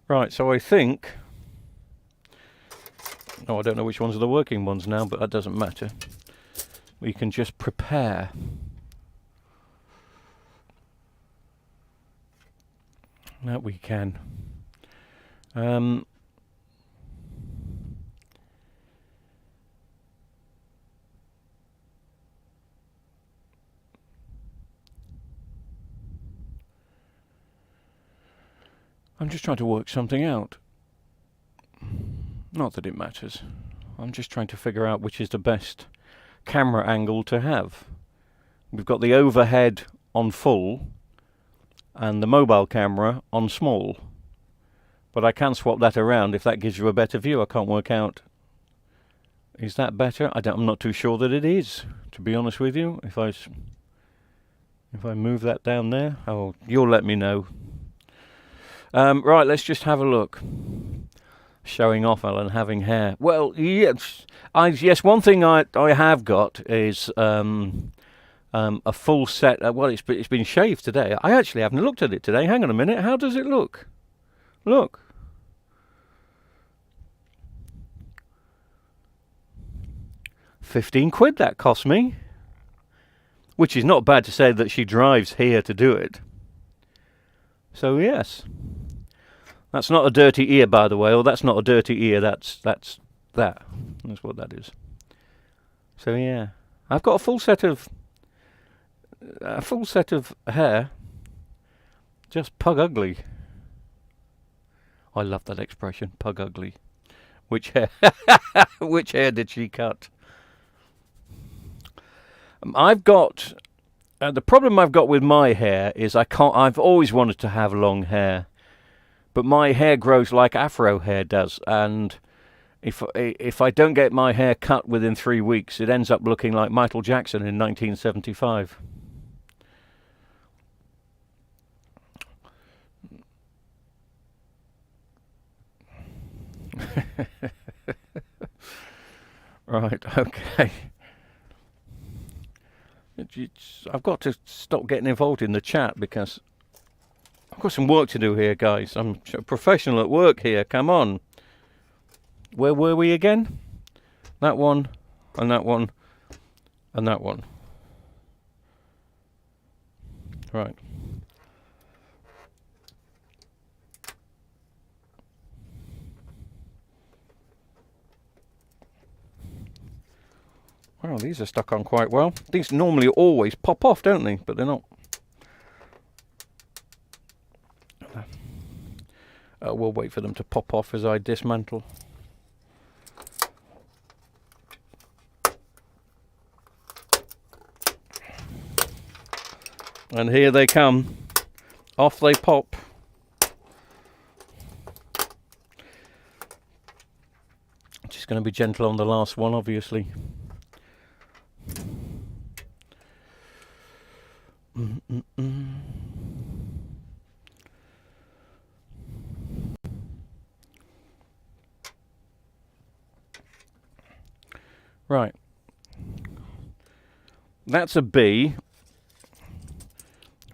Right, so I think... Oh, I don't know which ones are the working ones now, but that doesn't matter. We can just prepare. That we can. I'm just trying to work something out. Not that it matters. I'm just trying to figure out which is the best camera angle to have. We've got the overhead on full and the mobile camera on small. But I can swap that around if that gives you a better view. I can't work out. Is that better? I'm not too sure that it is, to be honest with you. If I move that down there, oh, you'll let me know. Right, let's just have a look. Showing off Alan having hair. Well, yes, one thing I have got is a full set. Well, it's been shaved today. I actually haven't looked at it today. Hang on a minute. How does it look? Look. £15 that cost me. Which is not bad to say that she drives here to do it. So yes. That's not a dirty ear, by the way, or that's not a dirty ear, that's that. That's what that is. So yeah. I've got a full set of hair. Just pug ugly. I love that expression, pug ugly. Which hair which hair did she cut? I've got the problem I've got with my hair is I've always wanted to have long hair. But my hair grows like Afro hair does, and if I don't get my hair cut within 3 weeks, it ends up looking like Michael Jackson in 1975. Right, okay. I've got to stop getting involved in the chat because I've got some work to do here, guys. I'm a professional at work here. Come on. Where were we again? That one, and that one, and that one. Right. Wow, these are stuck on quite well. These normally always pop off, don't they? But they're not. We'll wait for them to pop off as I dismantle. And here they come. Off they pop. Just going to be gentle on the last one, obviously. Right. That's a B.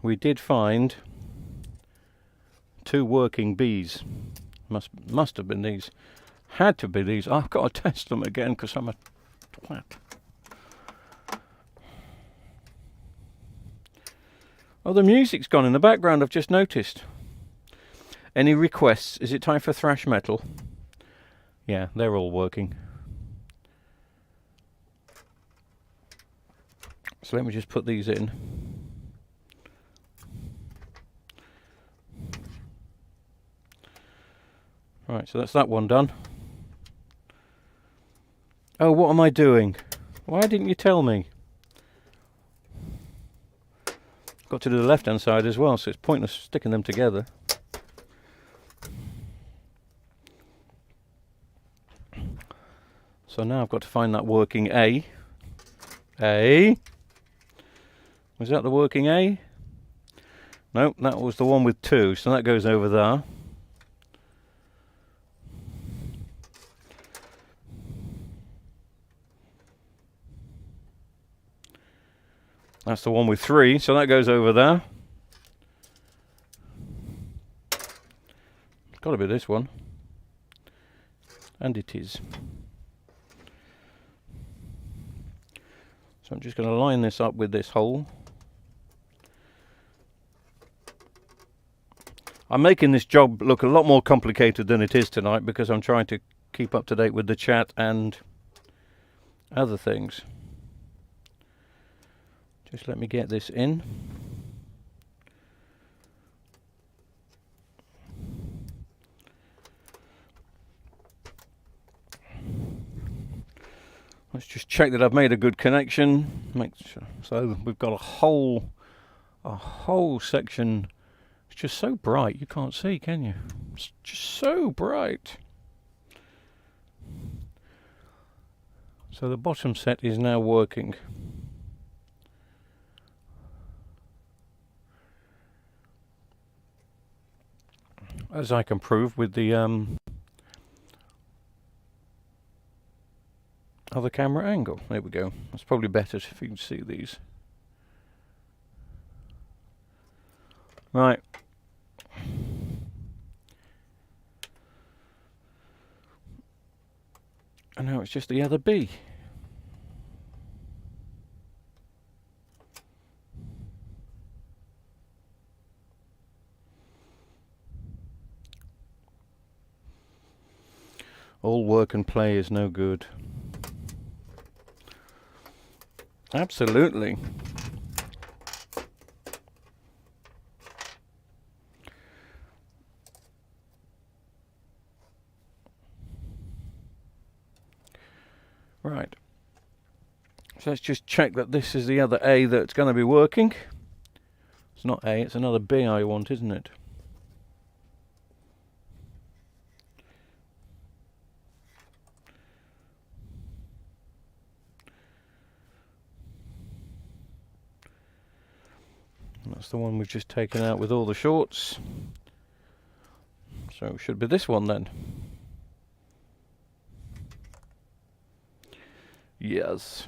we did find 2 working bees. Must have been these. Had to be these. I've got to test them again because I'm a twat. Oh, the music's gone in the background, I've just noticed. Any requests? Is it time for thrash metal? Yeah, they're all working. So let me just put these in. Right, so that's that one done. Oh, what am I doing? Why didn't you tell me? Got to do the left hand side as well, so it's pointless sticking them together. So now I've got to find that working A. A? Was that the working A? No, that was the one with 2, so that goes over there. That's the one with 3, so that goes over there. It's got to be this one. And it is. So I'm just going to line this up with this hole. I'm making this job look a lot more complicated than it is tonight because I'm trying to keep up to date with the chat and other things. Just let me get this in. Let's just check that I've made a good connection. Make sure. So we've got a whole section. It's just so bright you can't see, can you? It's just so bright. So the bottom set is now working. As I can prove with the other camera angle. There we go. That's probably better if you can see these. Right. And now it's just the other B. All work and play is no good. Absolutely. Right. So let's just check that this is the other A that's going to be working. It's not A, it's another B I want, isn't it? That's the one we've just taken out with all the shorts. So it should be this one then. Yes.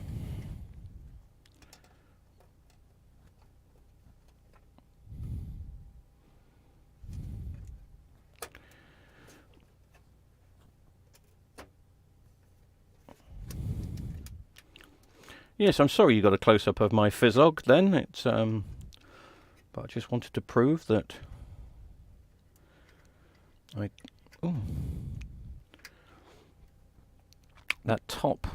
Yes, I'm sorry you got a close-up of my Fizzog then. It's but I just wanted to prove that that top,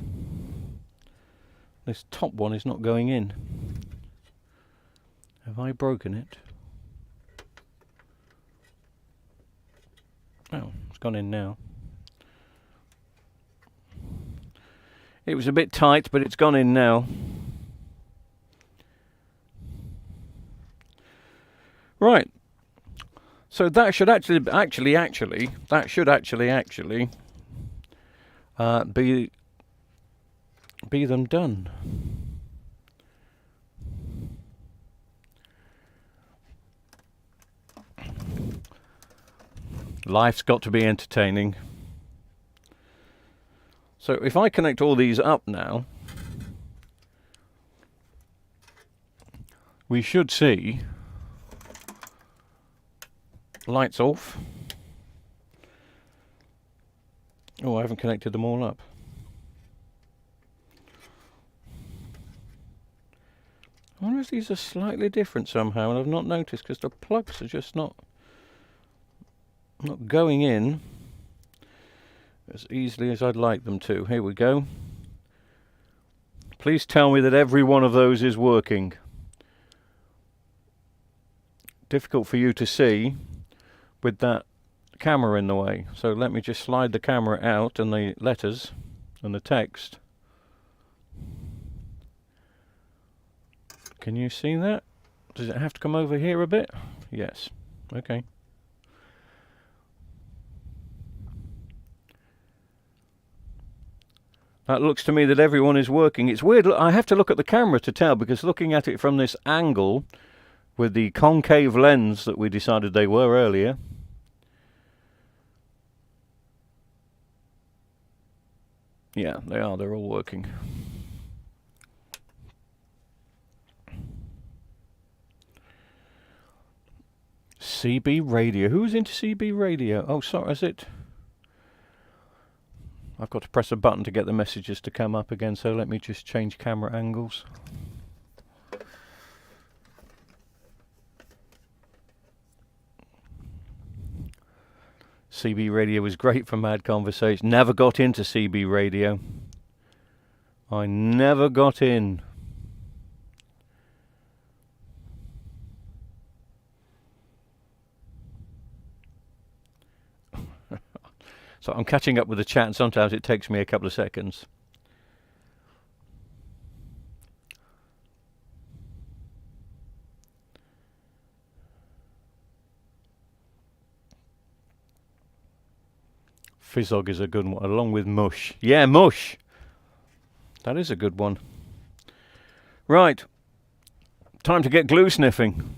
this top one is not going in. Have I broken it? Oh, it's gone in now. It was a bit tight, but it's gone in now. Right. So that should actually be them done. Life's got to be entertaining. So if I connect all these up now, we should see Lights off. Oh, I haven't connected them all up. I wonder if these are slightly different somehow, and I've not noticed because the plugs are just not going in as easily as I'd like them to. Here we go. Please tell me that every one of those is working. Difficult for you to see with that camera in the way. So let me just slide the camera out and the letters and the text. Can you see that? Does it have to come over here a bit? Yes. Okay. That looks to me that everyone is working. It's weird. I have to look at the camera to tell, because looking at it from this angle with the concave lens that we decided they were earlier, yeah, they are. They're all working. CB radio. Who's into CB radio? Oh, sorry, is it? I've got to press a button to get the messages to come up again, so let me just change camera angles. CB radio was great for Mad Conversation. Never got into CB radio. I never got in. So I'm catching up with the chat, and sometimes it takes me a couple of seconds. Fizzog is a good one, along with Mush. Yeah, Mush! That is a good one. Right. Time to get glue sniffing.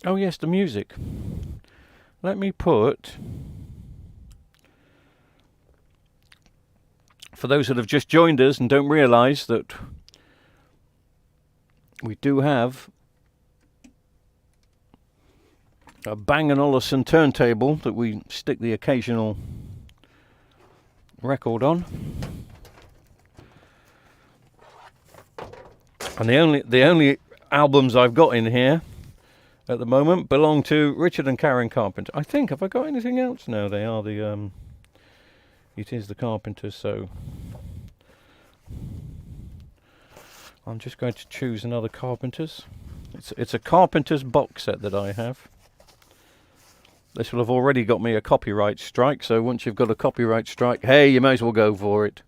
Oh yes, the music. Let me put, for those that have just joined us and don't realise that we do have a Bang & Olufsen turntable that we stick the occasional record on. And the only albums I've got in here at the moment belong to Richard and Karen Carpenter. I think, have I got anything else? No, they are the, it is the Carpenters, so I'm just going to choose another Carpenters. It's a Carpenters box set that I have. This will have already got me a copyright strike, so once you've got a copyright strike, hey, you may as well go for it.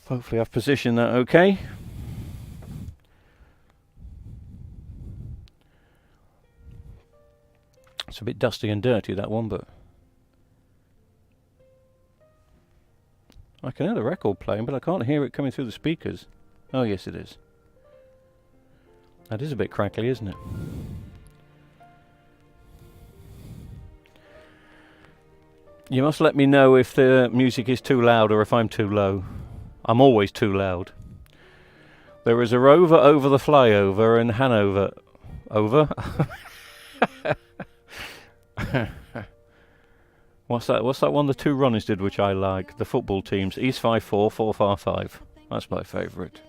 Hopefully I've positioned that okay. It's a bit dusty and dirty, that one, but I can hear the record playing, but I can't hear it coming through the speakers. Oh yes, it is. That is a bit crackly, isn't it? You must let me know if the music is too loud or if I'm too low. I'm always too loud. There is a rover over the flyover in Hanover. Over? What's that? What's that one the two runners did, which I like? The football teams. East 5-4, 4-5-5. That's my favourite.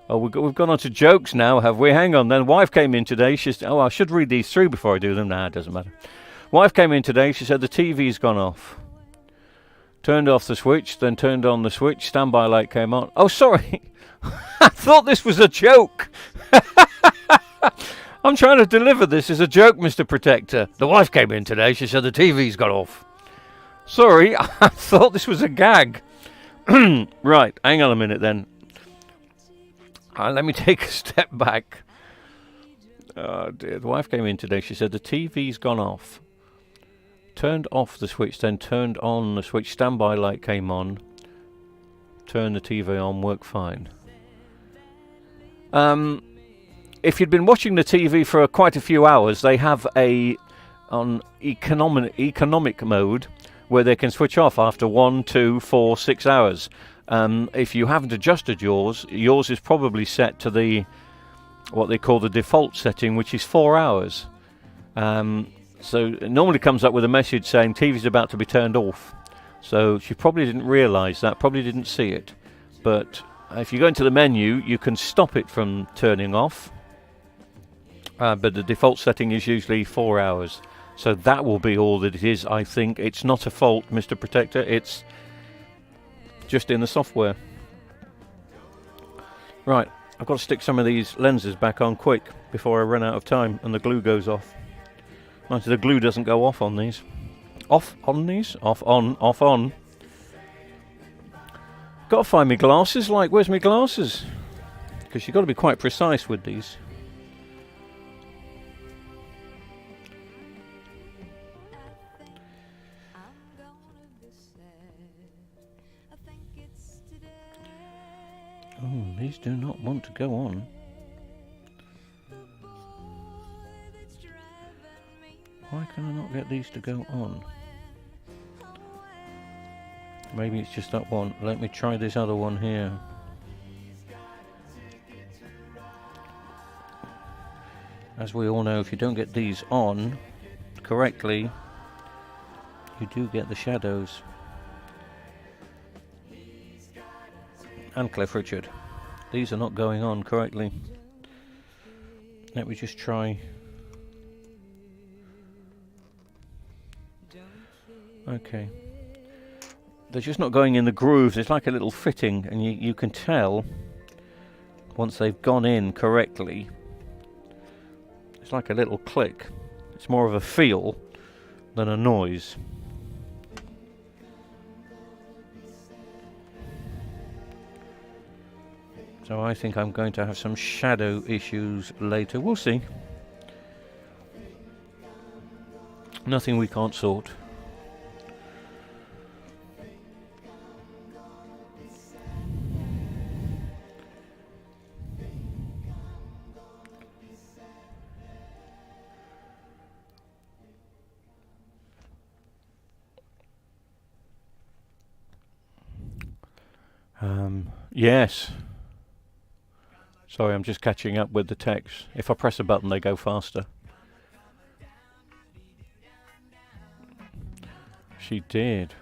Oh, we've gone on to jokes now, have we? Hang on then. Wife came in today. Oh, I should read these through before I do them. Nah, it doesn't matter. Wife came in today. She said the TV's gone off. Turned off the switch, then turned on the switch. Standby light came on. Oh, sorry. I thought this was a joke. I'm trying to deliver this as a joke, Mr. Protector. The wife came in today. She said the TV's got off. Sorry, I thought this was a gag. Right, hang on a minute then. Let me take a step back. Oh dear, the wife came in today. She said the TV's gone off. Turned off the switch, then turned on the switch. Standby light came on. Turned the TV on, worked fine. If you'd been watching the TV for quite a few hours, they have on economic mode where they can switch off after 1, 2, 4, 6 hours. If you haven't adjusted yours is probably set to what they call the default setting, which is 4 hours. So it normally comes up with a message saying TV's about to be turned off. So she probably didn't realise that, probably didn't see it. But if you go into the menu, you can stop it from turning off. But the default setting is usually 4 hours. So that will be all that it is, I think. It's not a fault, Mr. Protector. It's just in the software. Right, I've got to stick some of these lenses back on quick before I run out of time and the glue goes off. Mind you, the glue doesn't go off on these. Off on these? Off on, off on. Got to find me glasses. Like, where's my glasses? Because you've got to be quite precise with these. Oh, these do not want to go on. Why can I not get these to go on? Maybe it's just that one. Let me try this other one here. As we all know, if you don't get these on correctly, you do get the shadows. And Cliff Richard. These are not going on correctly. Let me just try. Okay. They're just not going in the grooves. It's like a little fitting, and you can tell once they've gone in correctly. It's like a little click. It's more of a feel than a noise. So I think I'm going to have some shadow issues later. We'll see. Nothing we can't sort. Yes. Sorry, I'm just catching up with the text. If I press a button, they go faster. She did.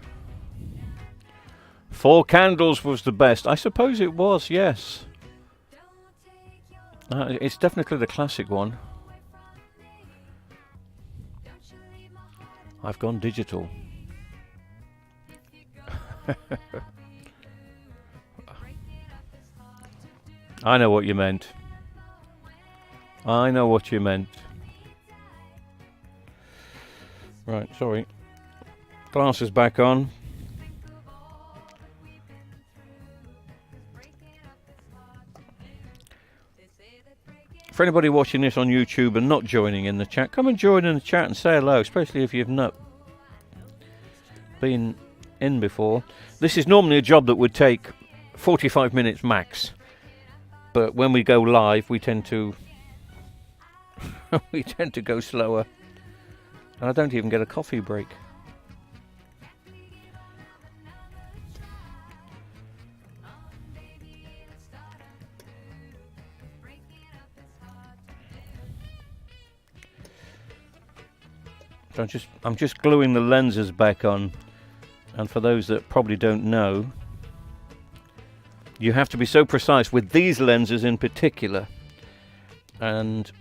4 Candles was the best. I suppose it was, yes. It's definitely the classic one. I've gone digital. I know what you meant. I know what you meant. Right, sorry. Glasses back on. For anybody watching this on YouTube and not joining in the chat, come and join in the chat and say hello, especially if you've not been in before. This is normally a job that would take 45 minutes max. But when we go live, we tend to go slower, and I don't even get a coffee break. So I'm just gluing the lenses back on, and for those that probably don't know, you have to be so precise with these lenses in particular, and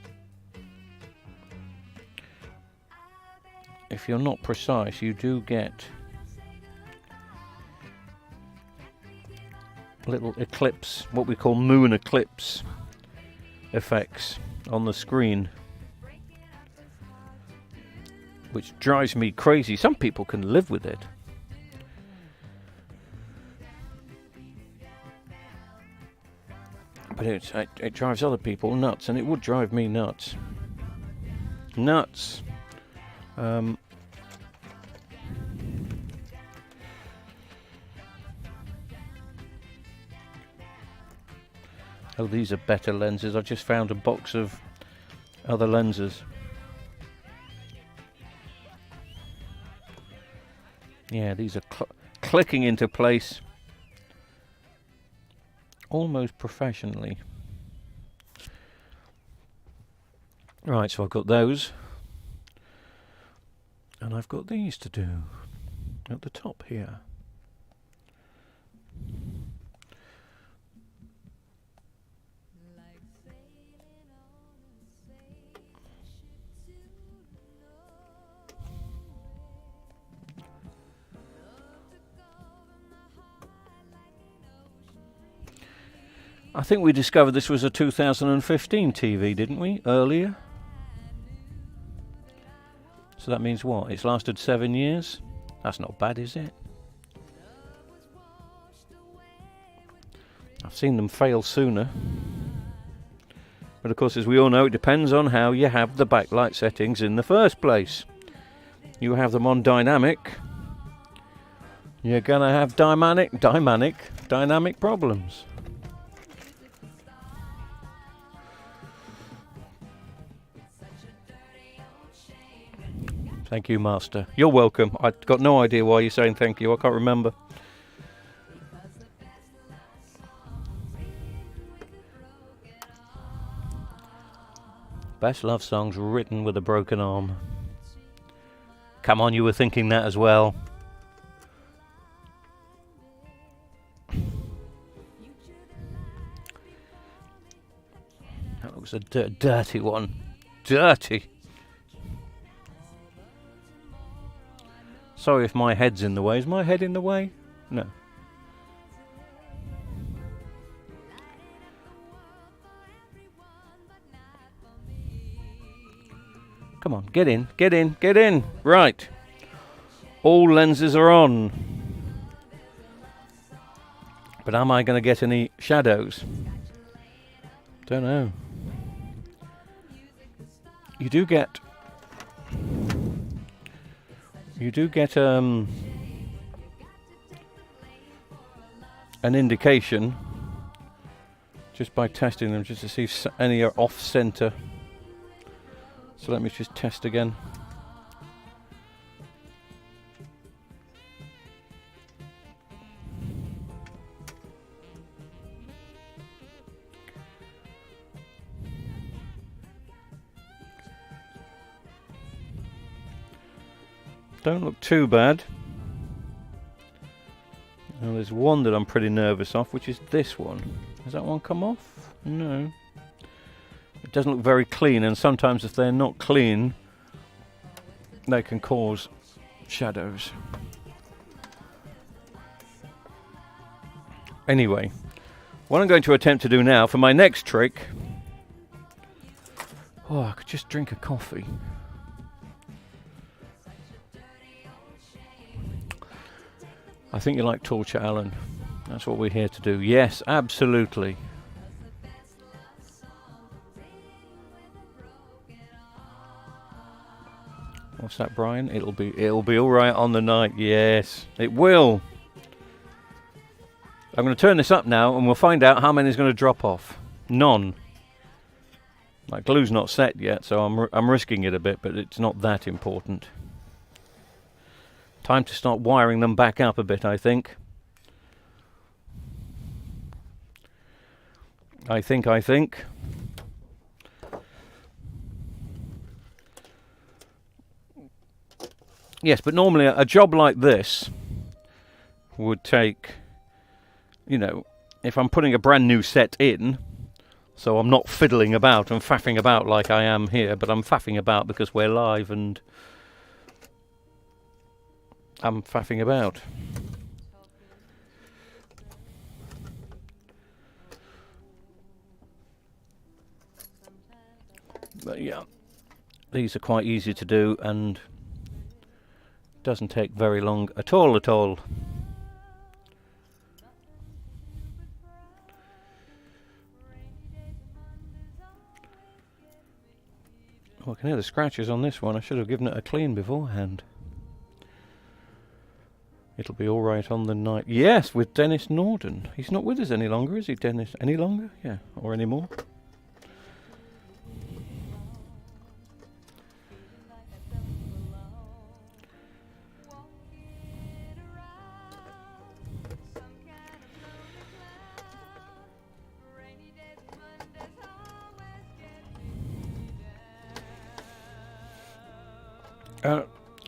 if you're not precise, you do get little eclipse, what we call moon eclipse effects on the screen, which drives me crazy. Some people can live with it. But it drives other people nuts, and it would drive me nuts. Nuts. Oh, these are better lenses. I just found a box of other lenses. Yeah, these are clicking into place almost professionally. Right, so I've got those. And I've got these to do at the top here. I think we discovered this was a 2015 TV, didn't we, earlier? So that means what? It's lasted 7 years? That's not bad, is it? I've seen them fail sooner. But of course, as we all know, it depends on how you have the backlight settings in the first place. You have them on dynamic, you're gonna have dynamic problems. Thank you, Master. You're welcome. I've got no idea why you're saying thank you. I can't remember. Best love songs written with a broken arm. Come on, you were thinking that as well. That looks a dirty one. Dirty. Sorry if my head's in the way. Is my head in the way? No. Come on, get in, get in, get in. Right. All lenses are on. But am I going to get any shadows? Don't know. You do get an indication just by testing them, just to see if any are off center. So let me just test again. Don't look too bad. Now there's one that I'm pretty nervous of, which is this one. Has that one come off? No. It doesn't look very clean, and sometimes if they're not clean, they can cause shadows. Anyway, what I'm going to attempt to do now for my next trick... Oh, I could just drink a coffee. I think you like torture, Alan. That's what we're here to do. Yes, absolutely. What's that, Brian? It'll be all right on the night. Yes, it will. I'm going to turn this up now, and we'll find out how many is going to drop off. None. My glue's not set yet, so I'm risking it a bit, but it's not that important. Time to start wiring them back up a bit, I think. I think. Yes, but normally a job like this would take, you know, if I'm putting a brand new set in, so I'm not fiddling about and faffing about like I am here, but I'm faffing about because we're live and I'm faffing about. But yeah, these are quite easy to do and doesn't take very long at all. can hear the scratches on this one. I should have given it a clean beforehand. It'll be all right on the night. Yes, with Dennis Norden. He's not with us any longer, is he, Dennis? Any longer? Yeah, or any more?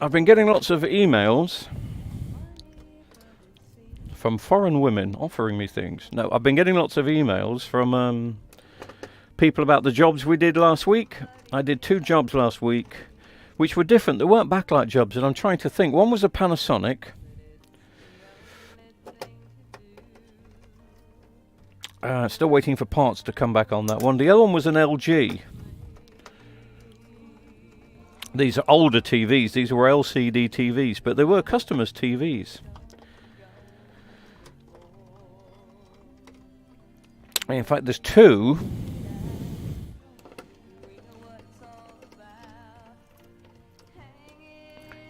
I've been getting lots of emails from foreign women offering me things. No, I've been getting lots of emails from people about the jobs we did last week. I did 2 jobs last week, which were different. They weren't backlight jobs, and I'm trying to think. One was a Panasonic. Still waiting for parts to come back on that one. The other one was an LG. These are older TVs. These were LCD TVs, but they were customers' TVs. In fact, there's 2.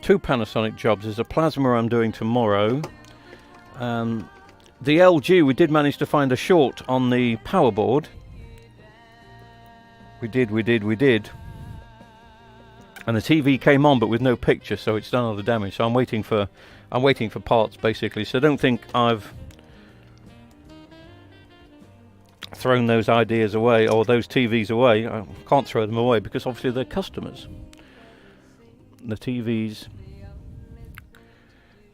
Two Panasonic jobs. There's a plasma I'm doing tomorrow. The LG, we did manage to find a short on the power board. We did. And the TV came on, but with no picture, so it's done all the damage. So I'm waiting for parts, basically. So don't think I've thrown those ideas away or those TVs away. I can't throw them away because obviously they're customers. The TVs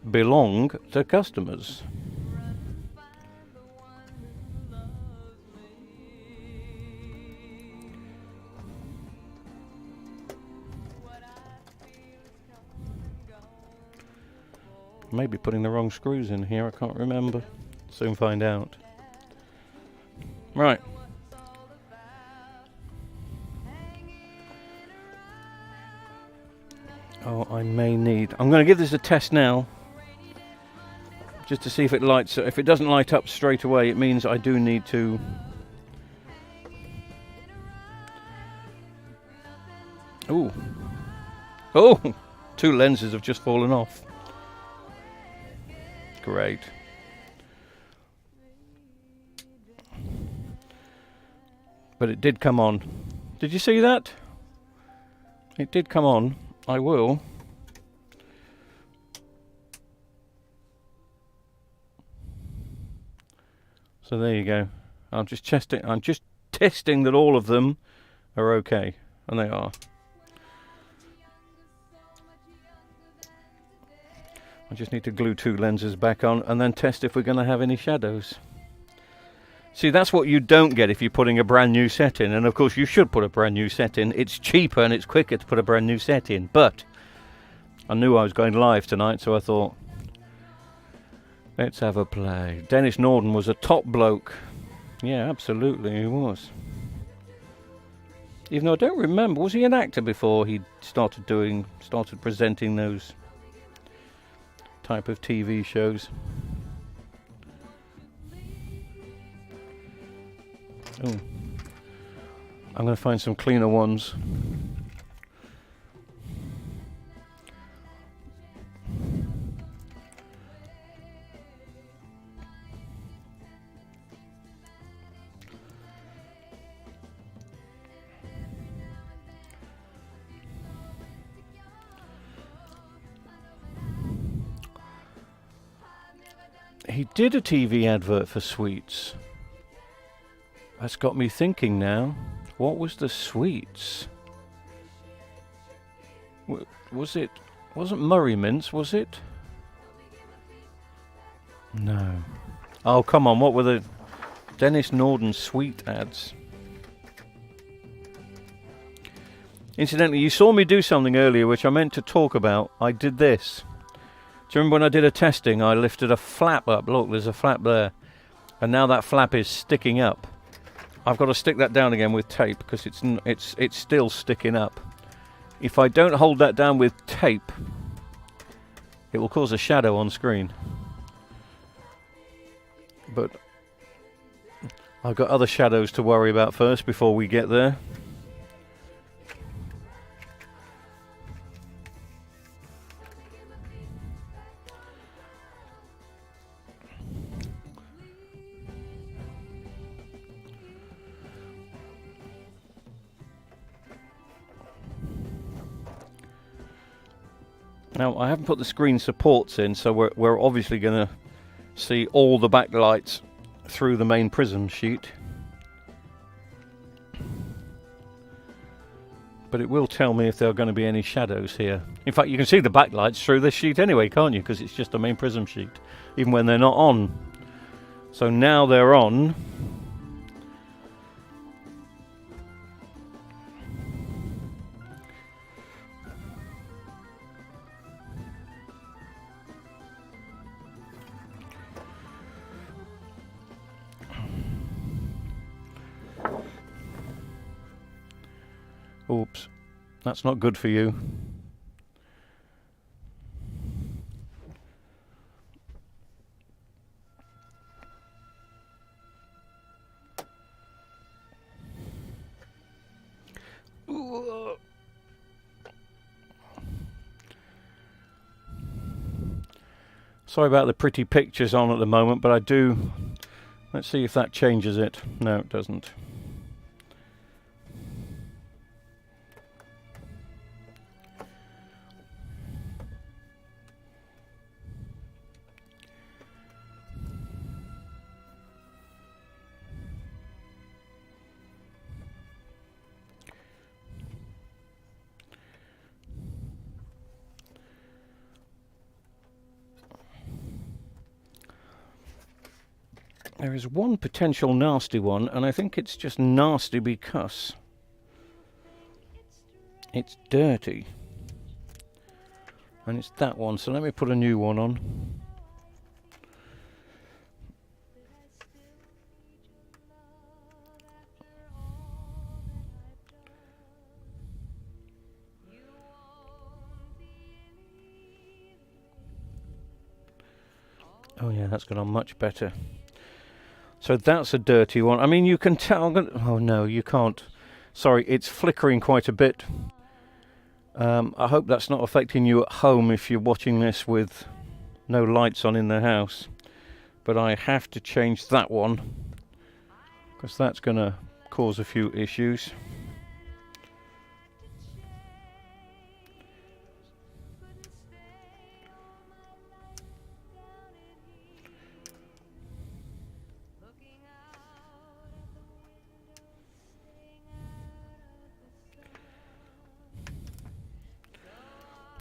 belong to customers. Maybe putting the wrong screws in here, I can't remember. Soon find out. Right. Oh, I may need... I'm going to give this a test now. Just to see if it lights... If it doesn't light up straight away, it means I do need to... Ooh. Oh! 2 lenses have just fallen off. Great. But it did come on. Did you see that? It did come on. I will. So there you go. I'm just testing that all of them are okay, and they are. I just need to glue 2 lenses back on and then test if we're going to have any shadows. See, that's what you don't get if you're putting a brand new set in. And of course you should put a brand new set in. It's cheaper and it's quicker to put a brand new set in. But I knew I was going live tonight, so I thought, let's have a play. Dennis Norden was a top bloke. Yeah, absolutely he was. Even though I don't remember, was he an actor before he started presenting those type of TV shows? Oh, I'm going to find some cleaner ones. He did a TV advert for sweets. That's got me thinking now. What was the sweets? Was it... Wasn't Murray Mints, was it? No. Oh, come on, what were the... Dennis Norden sweet ads? Incidentally, you saw me do something earlier which I meant to talk about. I did this. Do you remember when I did a testing, I lifted a flap up? Look, there's a flap there. And now that flap is sticking up. I've got to stick that down again with tape because it's still sticking up. If I don't hold that down with tape, it will cause a shadow on screen. But I've got other shadows to worry about first before we get there. Now, I haven't put the screen supports in, so we're obviously going to see all the backlights through the main prism sheet. But it will tell me if there are going to be any shadows here. In fact, you can see the backlights through this sheet anyway, can't you? Because it's just a main prism sheet, even when they're not on. So now they're on. Oops, that's not good for you. Sorry about the pretty pictures on at the moment, but I do... Let's see if that changes it. No, it doesn't. There is one potential nasty one, and I think it's just nasty because it's dirty. And it's that one, so let me put a new one on. Oh yeah, that's gone on much better. So that's a dirty one. I mean, you can tell... Oh no, you can't. Sorry, it's flickering quite a bit. I hope that's not affecting you at home if you're watching this with no lights on in the house. But I have to change that one, because that's going to cause a few issues.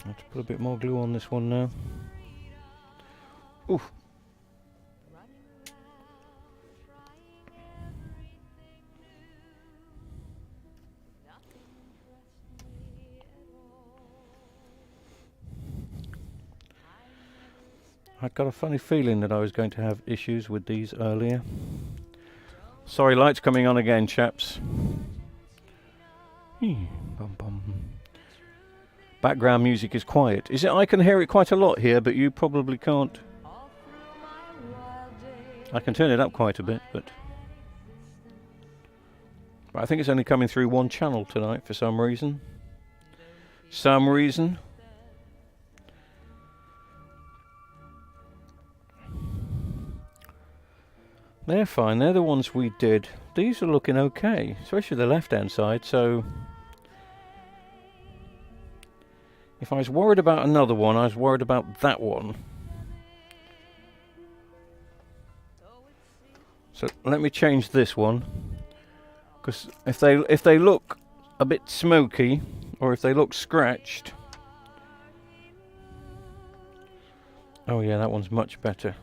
I have to put a bit more glue on this one now. Oof. I'd got a funny feeling that I was going to have issues with these earlier. Sorry, lights coming on again, chaps. Bum bum. Background music is quiet. Is it? I can hear it quite a lot here, but you probably can't. I can turn it up quite a bit, but I think it's only coming through one channel tonight for some reason. They're fine. They're the ones we did. These are looking okay, especially the left-hand side, so... If I was worried about another one, I was worried about that one. So let me change this one, because if they look a bit smoky, or if they look scratched... Oh yeah, that one's much better.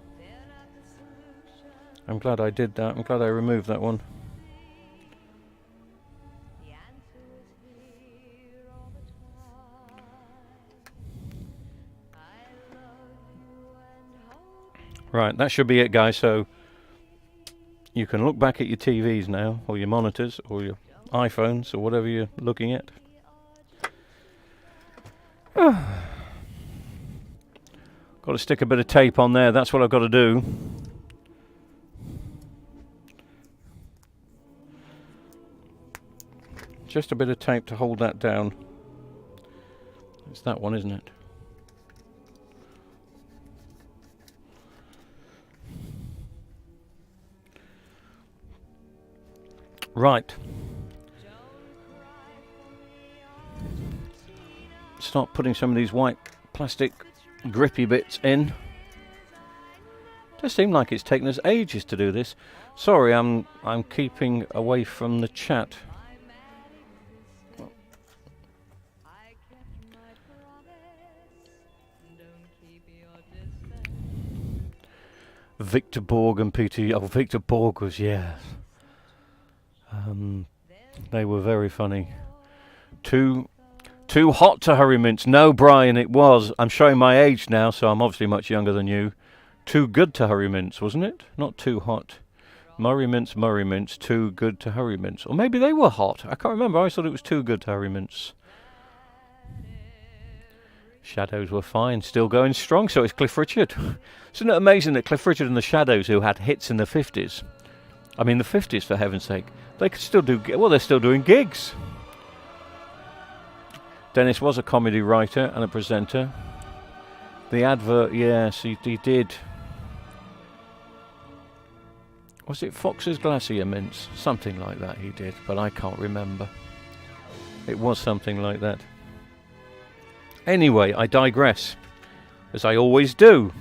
I'm glad I did that. I'm glad I removed that one. Right, that should be it, guys. So you can look back at your TVs now, or your monitors, or your iPhones, or whatever you're looking at. Got to stick a bit of tape on there. That's what I've got to do. Just a bit of tape to hold that down. It's that one, isn't it? Right. Start putting some of these white plastic grippy bits in. Does seem like it's taken us ages to do this. Sorry, I'm keeping away from the chat. I kept my promise. Don't keep your distance. Victor Borg and Peter. Oh, Victor Borg was, yes. They were very funny. Too hot to Hurry Mints. No, Brian, it was. I'm showing my age now, so I'm obviously much younger than you. Too good to Hurry Mints, wasn't it? Not too hot. Murray Mints, too good to Hurry Mints. Or maybe they were hot. I can't remember. I thought it was too good to Hurry Mints. Shadows were fine, still going strong, so it's Cliff Richard. Isn't it amazing that Cliff Richard and the Shadows, who had hits in the 50s, I mean the 50s for heaven's sake, they could still do, well, they're still doing gigs. Dennis was a comedy writer and a presenter. The advert, yes, he did. Was it Fox's Glacier Mints? Something like that he did, but I can't remember. It was something like that. Anyway, I digress, as I always do.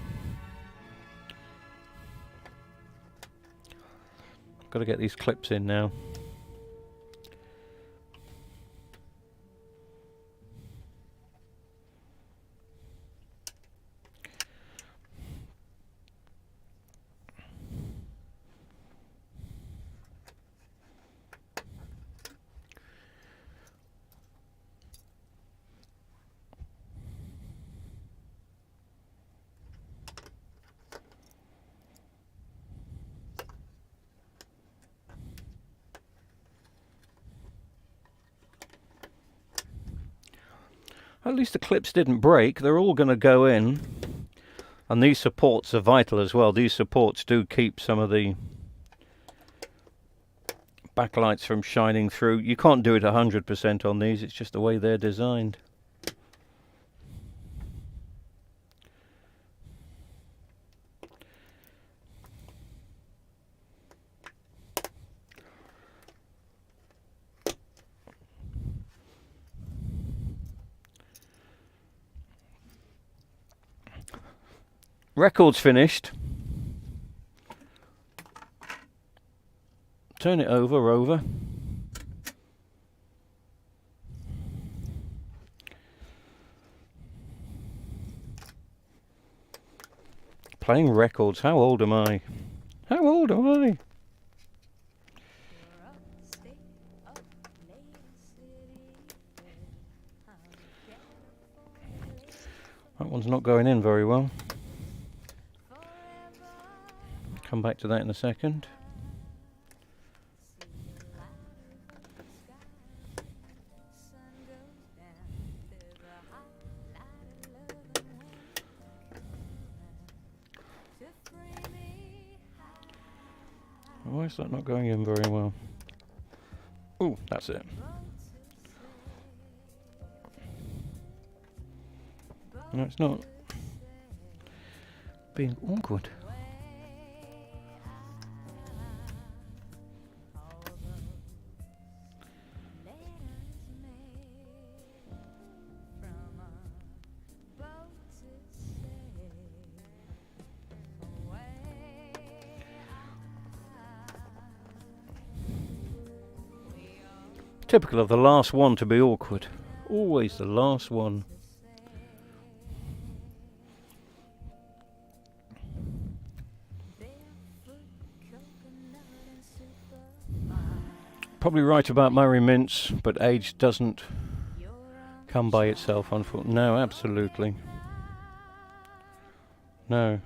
Got to get these clips in now. At least the clips didn't break. They're all going to go in. And these supports are vital as well. These supports do keep some of the backlights from shining through. You can't do it 100% on these. It's just the way they're designed. Record's finished. Turn it over. Playing records. How old am I? How old am I? That one's not going in very well. Come back to that in a second. Why is that not going in very well? Oh, that's it. No, it's not. Being awkward. Typical of the last one to be awkward. Always the last one. Probably right about Murray Mints, but age doesn't come by itself, unfortunately. No, absolutely. No.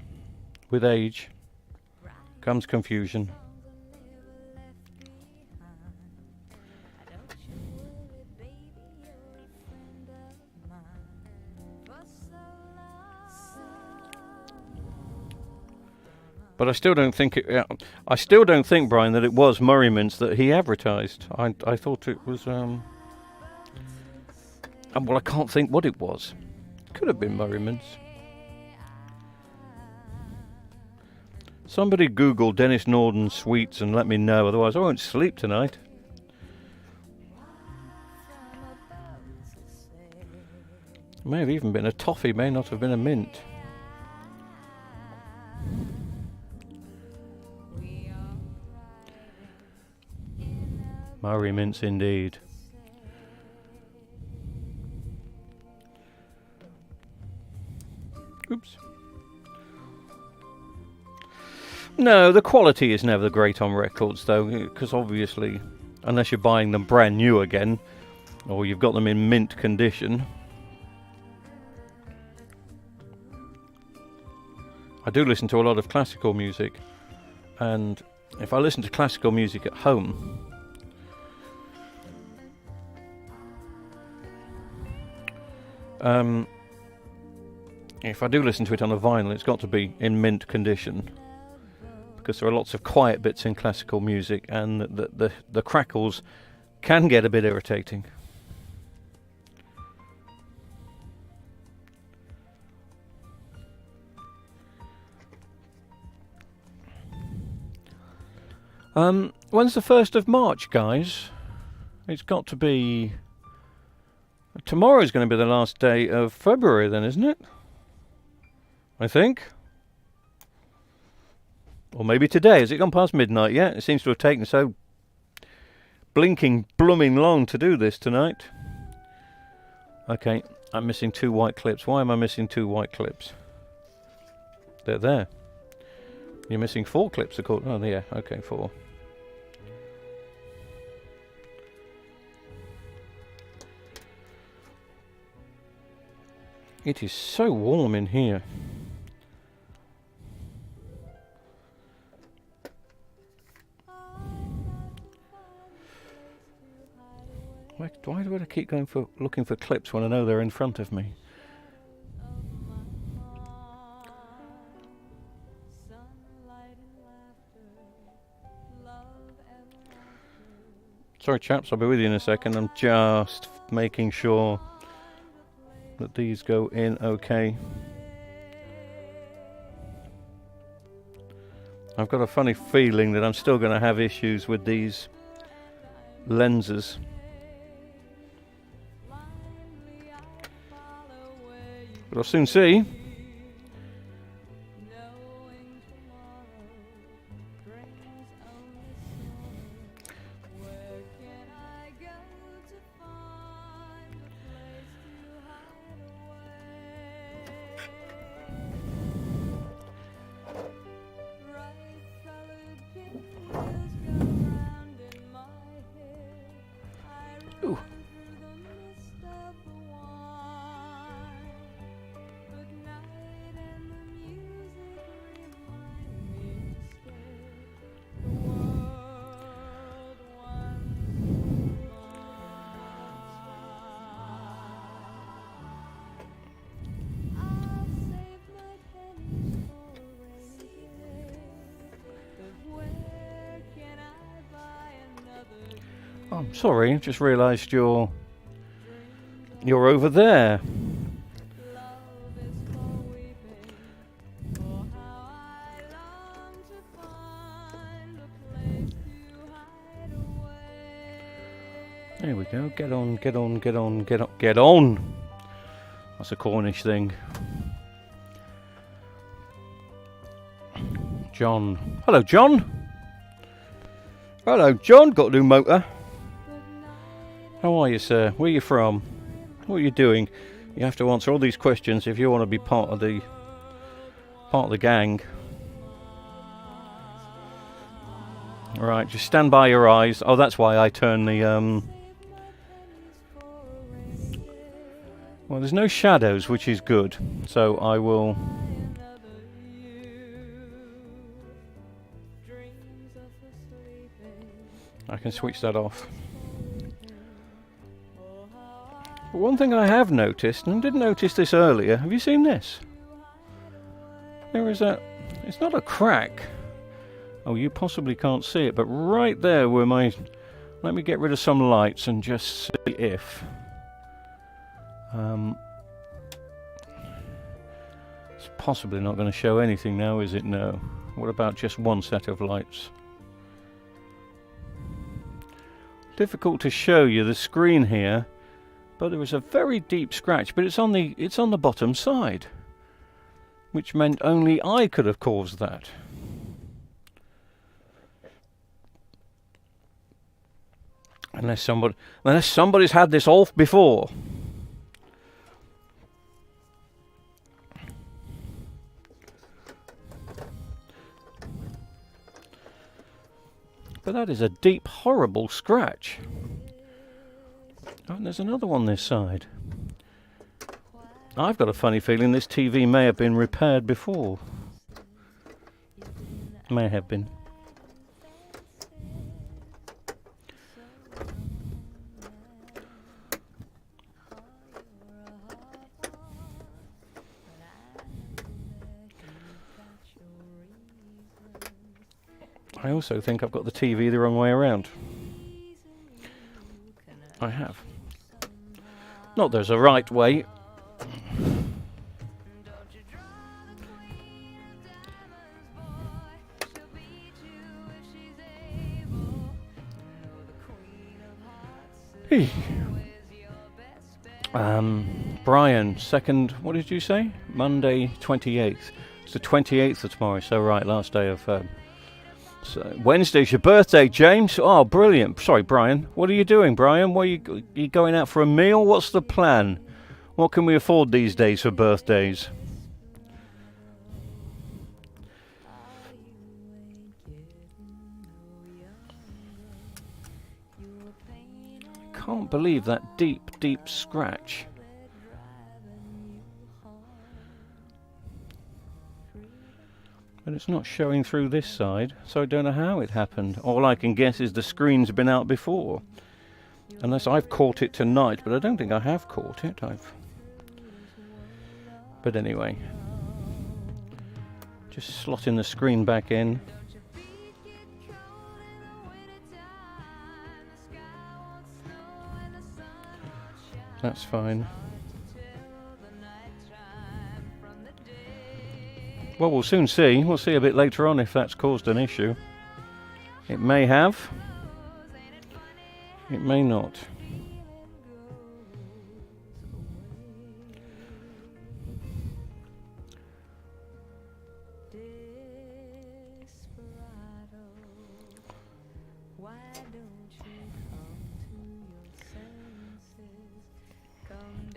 With age comes confusion. But I still don't think I still don't think, Brian, that it was Murray Mints that he advertised. I thought it was. Well, I can't think what it was. Could have been Murray Mints. Somebody Google Dennis Norden sweets and let me know. Otherwise, I won't sleep tonight. May have even been a toffee, may not have been a mint. Murray mints indeed. Oops. No, the quality is never great on records though, because obviously, unless you're buying them brand new again, or you've got them in mint condition. I do listen to a lot of classical music, and if I listen to classical music at home, if I do listen to it on a vinyl, it's got to be in mint condition, because there are lots of quiet bits in classical music, and the crackles can get a bit irritating. When's the 1st of March, guys? It's got to be... Tomorrow's going to be the last day of February then, isn't it? I think. Or maybe today. Has it gone past midnight yet? It seems to have taken so blinking blooming long to do this tonight. Okay, I'm missing 2 white clips. Why am I missing 2 white clips? They're there. You're missing 4 clips, of course. Oh, yeah. Okay, 4. It is so warm in here. Why do I keep going for looking for clips when I know they're in front of me? Sorry chaps, I'll be with you in a second. I'm just making sure that these go in okay. I've got a funny feeling that I'm still going to have issues with these lenses. But I'll soon see. Ooh. Oh, I'm sorry, I just realised you're over there. There we go. Get on, get on, get on, get on, get on. That's a Cornish thing. John. Hello, John. Hello, John. Got a new motor. How are you, sir? Where are you from? What are you doing? You have to answer all these questions if you want to be part of the gang. Right, just stand by your eyes. Oh, that's why I turn the well, there's no shadows, which is good. So I will. I can switch that off. But one thing I have noticed, and I didn't notice this earlier, have you seen this? There is a... It's not a crack. Oh, you possibly can't see it, but right there where my... Let me get rid of some lights and just see if... It's possibly not going to show anything now, is it? No. What about just one set of lights? Difficult to show you. The screen here But there was a very deep scratch, but it's on the bottom side, which meant only I could have caused that. Unless somebody's had this off before. But that is a deep, horrible scratch. Oh, and there's another one this side. I've got a funny feeling this TV may have been repaired before. May have been. I also think I've got the TV the wrong way around. I have. Not there's a right way. Brian, second, what did you say? Monday 28th. It's the 28th of tomorrow, so right, last day of... So Wednesday's your birthday, James. Oh, brilliant. Sorry, Brian. What are you doing, Brian? What you going out for a meal? What's the plan? What can we afford these days for birthdays? Can't believe that deep, deep scratch. But it's not showing through this side, so I don't know how it happened. All I can guess is the screen's been out before. Unless I've caught it tonight, but I don't think I have caught it. But anyway. Just slotting the screen back in. That's fine. Well, we'll soon see. We'll see a bit later on if that's caused an issue. It may have. It may not.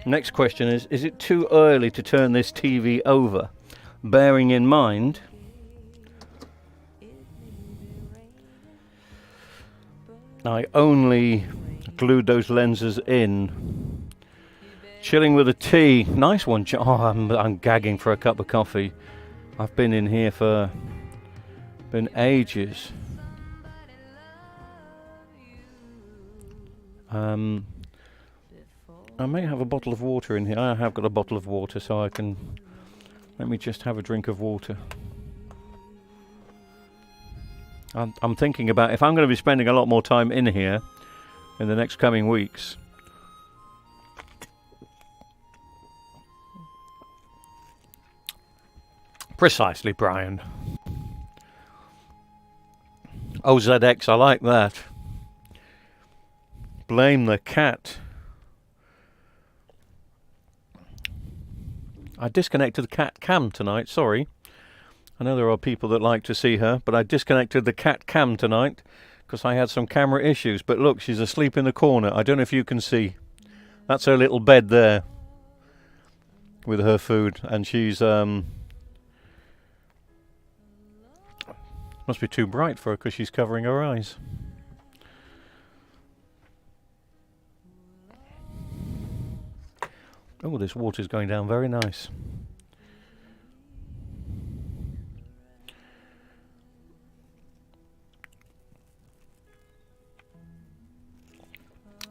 Next question is it too early to turn this TV over? Bearing in mind I only glued those lenses in. Chilling with a tea. Nice one. Oh, I'm gagging for a cup of coffee. I've been in here for ages. I may have a bottle of water in here. I have got a bottle of water, so I can... Let me just have a drink of water. I'm thinking about if I'm going to be spending a lot more time in here in the next coming weeks. Precisely, Brian. OZX, I like that. Blame the cat. I disconnected the cat cam tonight, sorry. I know there are people that like to see her, but I disconnected the cat cam tonight because I had some camera issues. But look, she's asleep in the corner. I don't know if you can see. That's her little bed there with her food. And she's... must be too bright for her because she's covering her eyes. Oh, this water's going down very nice.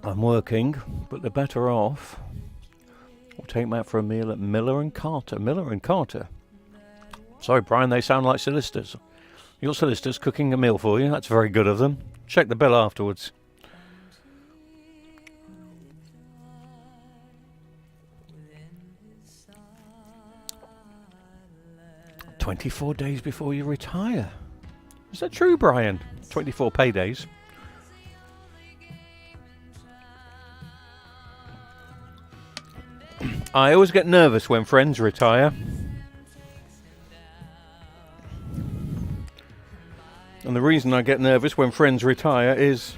I'm working, but they're better off. We'll take them out for a meal at Miller and Carter. Miller and Carter. Sorry, Brian, they sound like solicitors. Your solicitor's cooking a meal for you. That's very good of them. Check the bill afterwards. 24 days before you retire. Is that true, Brian? 24 paydays. I always get nervous when friends retire. And the reason I get nervous when friends retire is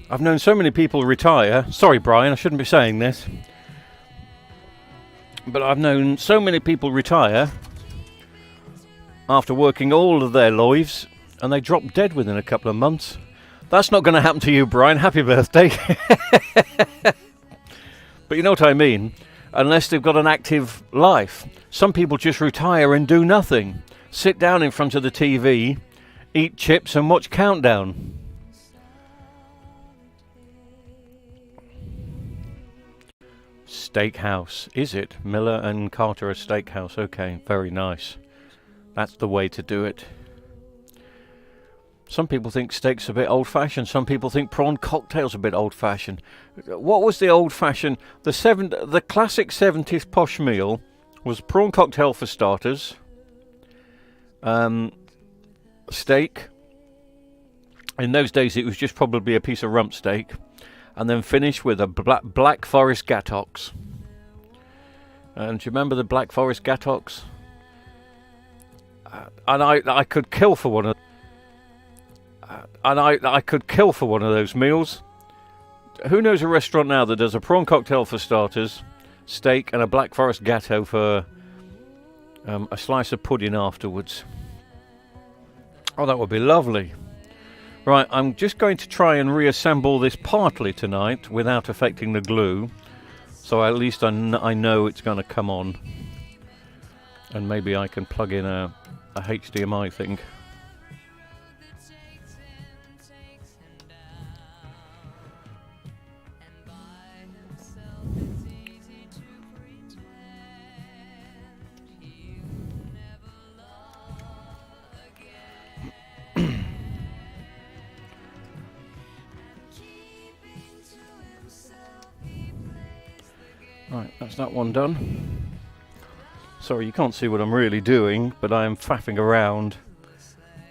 I've known so many people retire. Sorry, Brian, I shouldn't be saying this. But I've known so many people retire after working all of their lives and they drop dead within a couple of months. That's not going to happen to you, Brian. Happy birthday. But you know what I mean? Unless they've got an active life. Some people just retire and do nothing. Sit down in front of the TV, eat chips and watch Countdown. Steakhouse. Is it? Miller and Carter a steakhouse. Okay, very nice. That's the way to do it. Some people think steak's a bit old-fashioned. Some people think prawn cocktail's a bit old-fashioned. What was the old-fashioned? The classic 70s posh meal was prawn cocktail for starters, steak. In those days, it was just probably a piece of rump steak, and then finish with a Black Forest Gattox. And do you remember the Black Forest Gattox? And I could kill for one of. And I could kill for one of those meals. Who knows a restaurant now that does a prawn cocktail for starters, steak, and a Black Forest Gatto for a slice of pudding afterwards? Oh, that would be lovely. Right, I'm just going to try and reassemble this partly tonight without affecting the glue. So at least I know it's going to come on. And maybe I can plug in a HDMI thing. Right, that's that one done. Sorry, you can't see what I'm really doing, but I am faffing around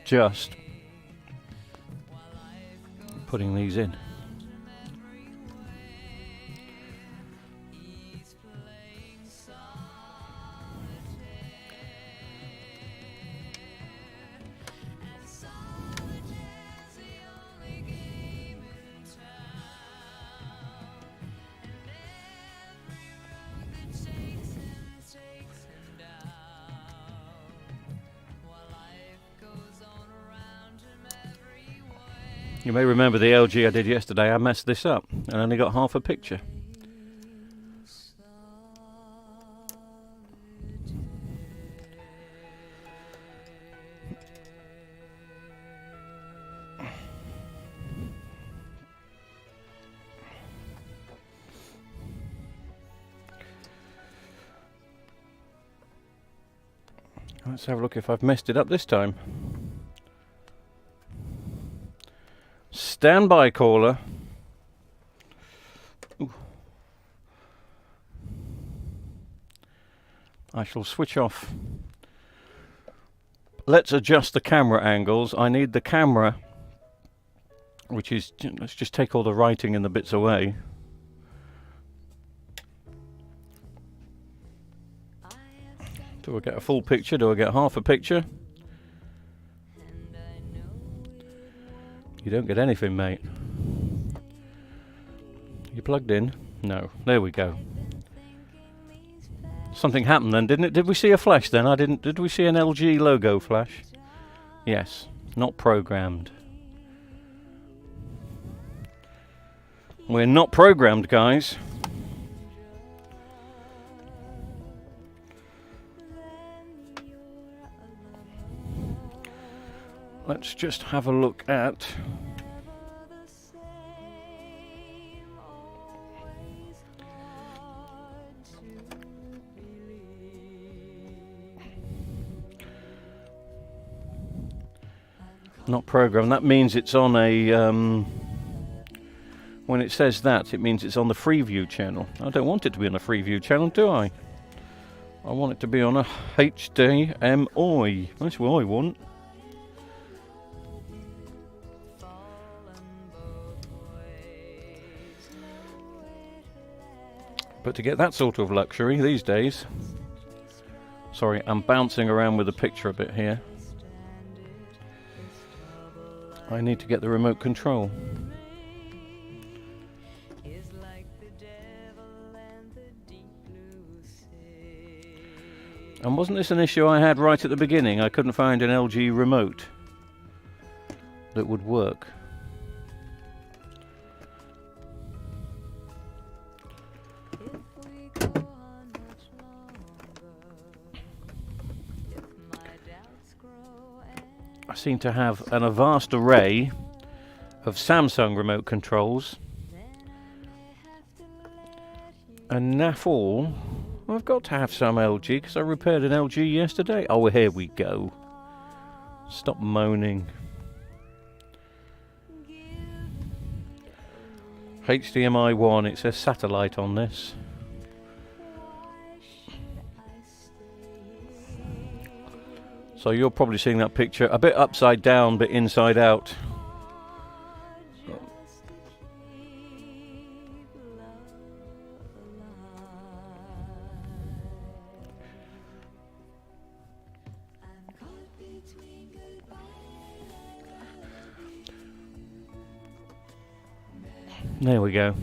just putting these in. You may remember the LG I did yesterday. I messed this up and only got half a picture. Let's have a look if I've messed it up this time. Standby caller. Ooh. I shall switch off. Let's adjust the camera angles. I need the camera, which is, let's just take all the writing and the bits away. Do I get a full picture? Do I get half a picture? You don't get anything, mate. You plugged in? No. There we go. Something happened then, didn't it? Did we see a flash then? I didn't. Did we see an LG logo flash? Yes. Not programmed. We're not programmed, guys. Let's just have a look at not program. That means it's on a when it says that, it means it's on the Freeview channel. I don't want it to be on a Freeview channel, do I? I want it to be on a HDMI. That's what I want. But to get that sort of luxury these days... Sorry, I'm bouncing around with the picture a bit here. I need to get the remote control. And wasn't this an issue I had right at the beginning? I couldn't find an LG remote that would work. I seem to have a vast array of Samsung remote controls, and naff all, I've got to have some LG because I repaired an LG yesterday. Oh, here we go. Stop moaning. HDMI 1, it says satellite on this. So you're probably seeing that picture a bit upside down, but inside out. There we go.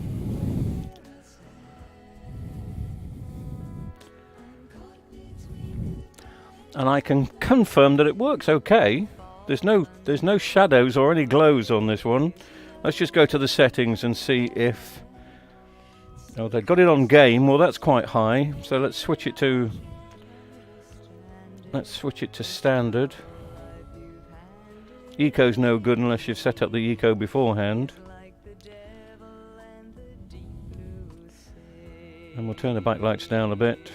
And I can confirm that it works okay. There's no shadows or any glows on this one. Let's just go to the settings and see if... Oh, they've got it on game. Well, that's quite high. So let's switch it to... Let's switch it to standard. Eco's no good unless you've set up the Eco beforehand. And we'll turn the backlights down a bit.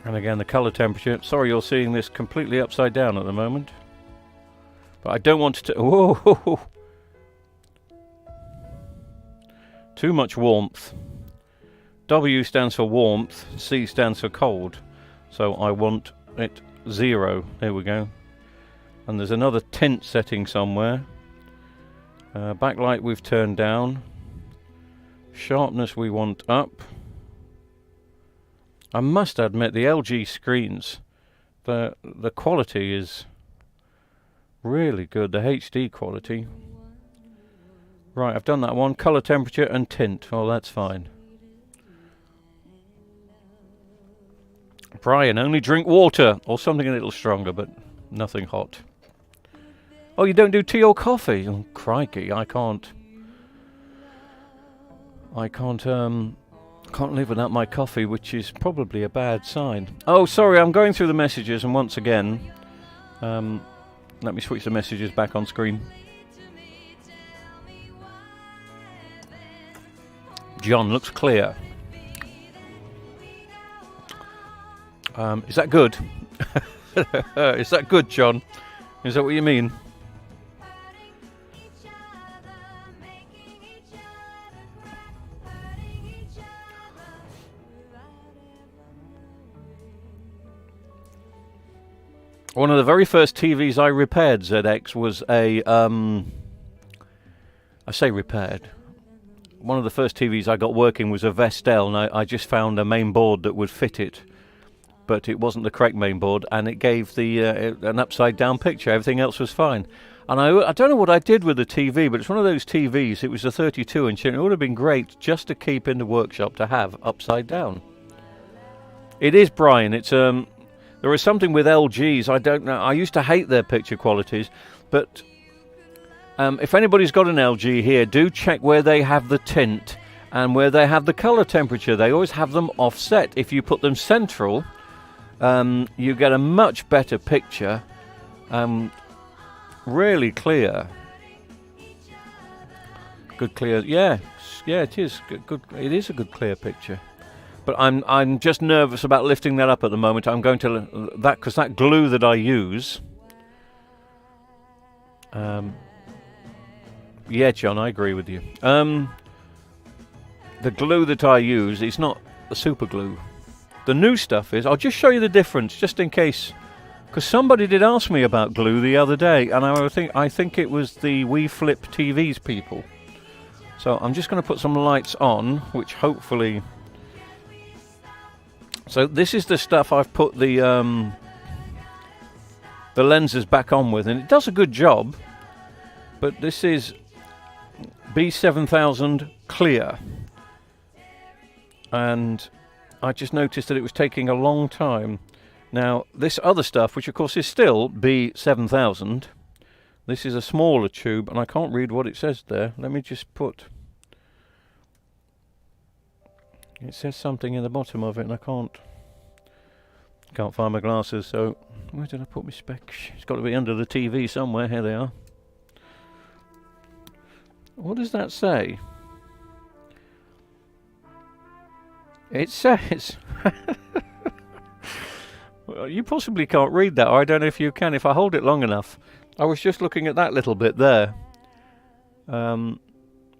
And again, the colour temperature. Sorry you're seeing this completely upside down at the moment. But I don't want to... Whoa! Too much warmth. W stands for warmth, C stands for cold. So I want it 0. There we go. And there's another tint setting somewhere. Backlight we've turned down. Sharpness we want up. I must admit the LG screens, the quality is really good, the HD quality. Right, I've done that one. Colour temperature and tint. Oh, that's fine. Brian, only drink water or something a little stronger, but nothing hot. Oh, you don't do tea or coffee? Oh, crikey, I can't live without my coffee, which is probably a bad sign. Oh, sorry, I'm going through the messages, and once again, let me switch the messages back on screen. John looks clear. Is that good? Is that good, John? Is that what you mean? One of the very first TVs I repaired, ZX, was a, I say repaired. One of the first TVs I got working was a Vestel, and I just found a main board that would fit it. But it wasn't the correct main board, and it gave the an upside down picture. Everything else was fine. And I don't know what I did with the TV, but it's one of those TVs, it was a 32-inch, and it would have been great just to keep in the workshop to have upside down. It is, Brian, it's... There is something with LGs, I don't know, I used to hate their picture qualities, but if anybody's got an LG here, do check where they have the tint and where they have the colour temperature. They always have them offset. If you put them central, you get a much better picture, really clear. Good clear, yeah, it is good. It is a good clear picture. But I'm just nervous about lifting that up at the moment. I'm going to that because that glue that I use. Yeah, John, I agree with you. The glue that I use is not the super glue. The new stuff is. I'll just show you the difference, just in case, because somebody did ask me about glue the other day, and I think it was the We Flip TVs people. So I'm just going to put some lights on, which hopefully... So this is the stuff I've put the lenses back on with, and it does a good job. But this is B7000 clear. And I just noticed that it was taking a long time. Now, this other stuff, which of course is still B7000, this is a smaller tube, and I can't read what it says there. Let me just put... It says something in the bottom of it, and I can't find my glasses, so... Where did I put my specs? It's got to be under the TV somewhere. Here they are. What does that say? It says... Well, you possibly can't read that, or I don't know if you can. If I hold it long enough. I was just looking at that little bit there. But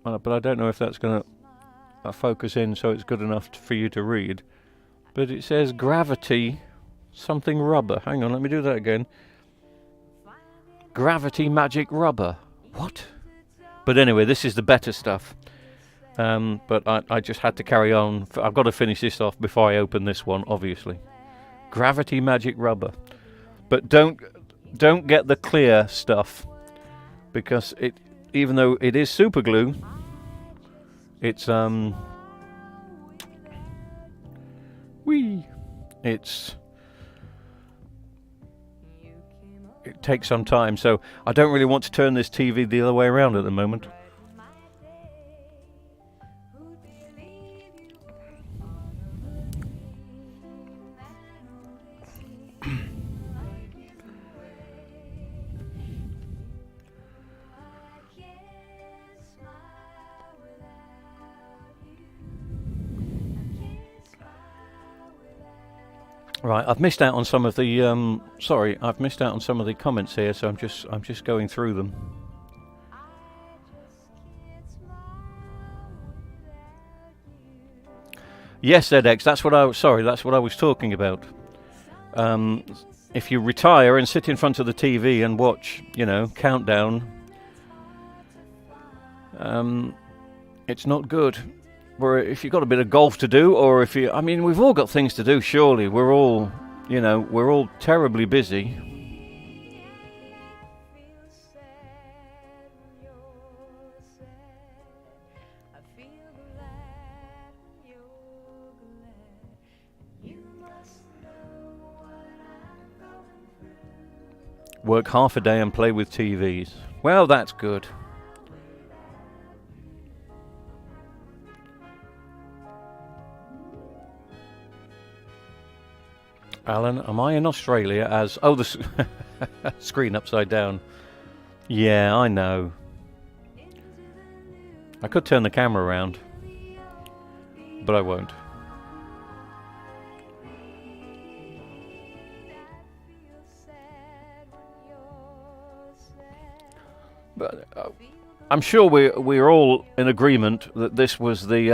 I don't know if that's going to focus in so it's good enough for you to read. But it says gravity something rubber. Hang on, let me do that again. Gravity magic rubber. What? But anyway, this is the better stuff. But I just had to carry on. I've got to finish this off before I open this one, obviously. Gravity magic rubber. But don't get the clear stuff, because it, even though it is super glue, it's it takes some time, so I don't really want to turn this TV the other way around at the moment. Right, I've missed out on some of the I've missed out on some of the comments here, so I'm just going through them. Yes, ZX, that's what I was talking about. If you retire and sit in front of the TV and watch, Countdown, it's not good. Where if you've got a bit of golf to do, or if we've all got things to do, surely. We're all terribly busy. Work half a day and play with TVs. Well, that's good. Alan, am I in Australia as... Oh, the screen upside down. Yeah, I know. I could turn the camera around, but I won't. But I'm sure we're all in agreement that this was the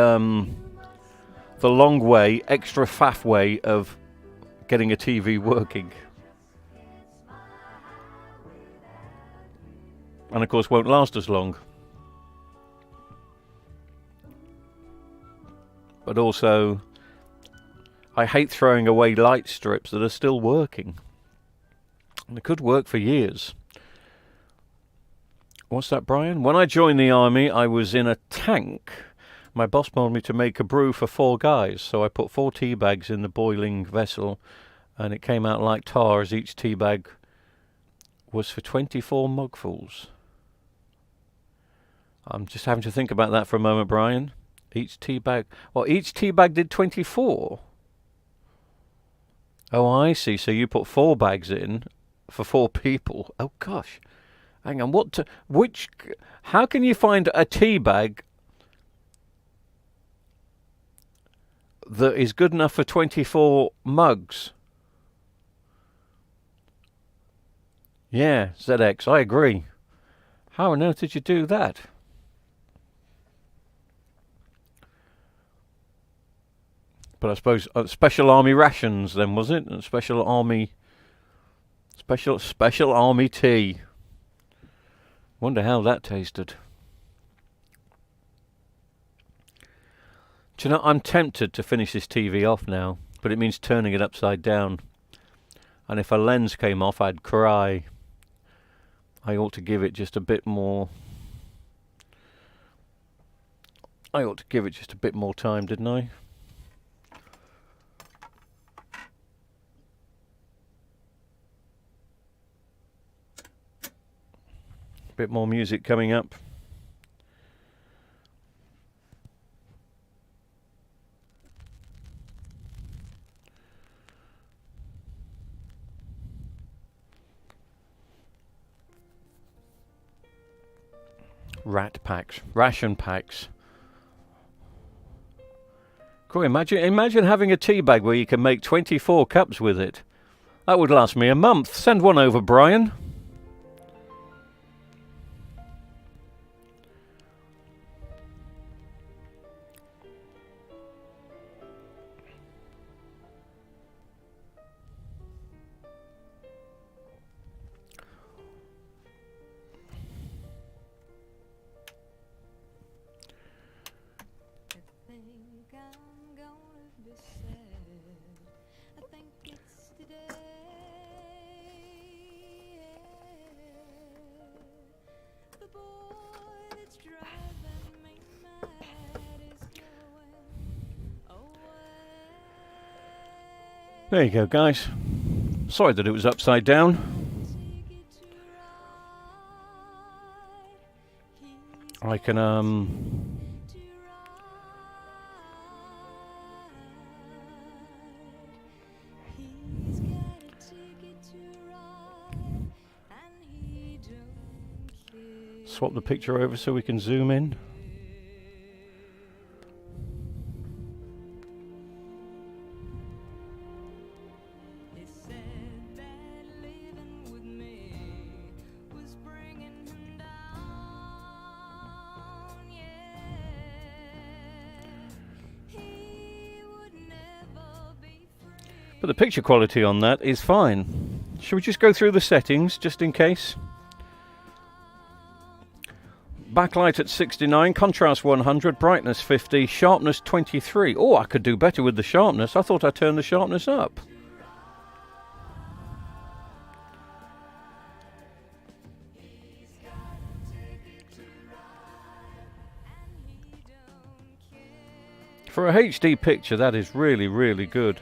long way, extra faff way of getting a TV working. And of course won't last as long. But also, I hate throwing away light strips that are still working. And they could work for years. What's that, Brian? When I joined the army, I was in a tank. My boss told me to make a brew for 4 guys, so I put 4 tea bags in the boiling vessel, and it came out like tar, as each tea bag was for 24 mugfuls. I'm just having to think about that for a moment, Brian. Each tea bag did 24. Oh, I see. So you put 4 bags in for 4 people. Oh gosh. Hang on, how can you find a tea bag that is good enough for 24 mugs? Yeah, ZX, I agree. How on earth did you do that? But I suppose special army rations then, was it? And special army tea. Wonder how that tasted. Do you know, I'm tempted to finish this TV off now, but it means turning it upside down. And if a lens came off, I'd cry. I ought to give it just a bit more. I ought to give it just a bit more time, didn't I? Bit more music coming up. Rat packs, ration packs. Cool, imagine having a tea bag where you can make 24 cups with it. That would last me a month. Send one over, Brian. I think I'm gonna be sad. I think it's today. The boy that's driving me mad is going away. There you go, guys. Sorry that it was upside down. Ticket to ride. I can To ride. He's got a ticket to ride, and he don't care. swap the picture over so we can zoom in. He said that living with me was bringing him down, yeah. He would never be free. But the picture quality on that is fine. Should we just go through the settings just in case? Backlight at 69, contrast 100, brightness 50, sharpness 23. Oh, I could do better with the sharpness. I thought I turned the sharpness up. For a HD picture, that is really, really good.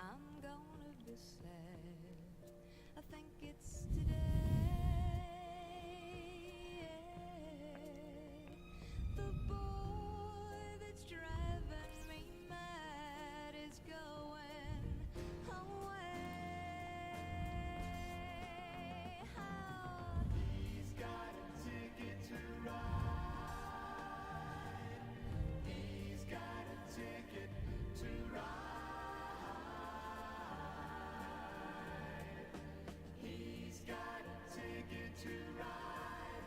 I'm gonna be sad. I think it's today. The boy that's driving me mad is going away. He's got a ticket to ride. He's got a ticket to ride. He's got a ticket to ride,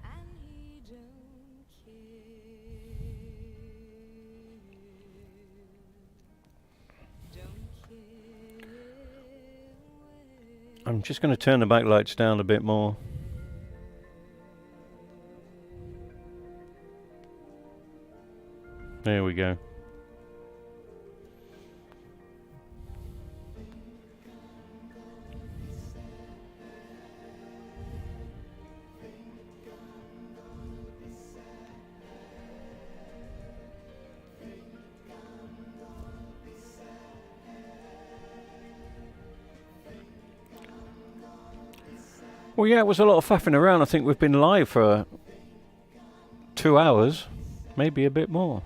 and he don't care. Don't care. I'm just going to turn the backlights down a bit more. There we go. Well, yeah, it was a lot of faffing around. I think we've been live for 2 hours, maybe a bit more.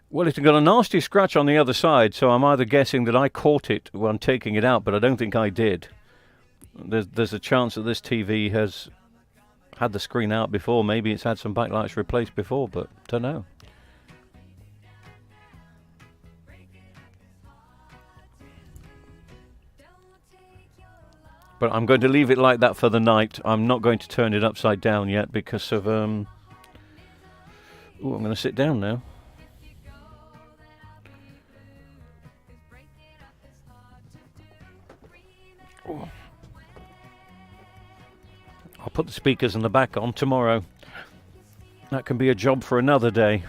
Well, it's got a nasty scratch on the other side, so I'm either guessing that I caught it when taking it out, but I don't think I did. There's a chance that this TV has had the screen out before. Maybe it's had some backlights replaced before, but don't know. But I'm going to leave it like that for the night. I'm not going to turn it upside down yet because of Ooh, I'm going to sit down now. Ooh. I'll put the speakers in the back on tomorrow. That can be a job for another day.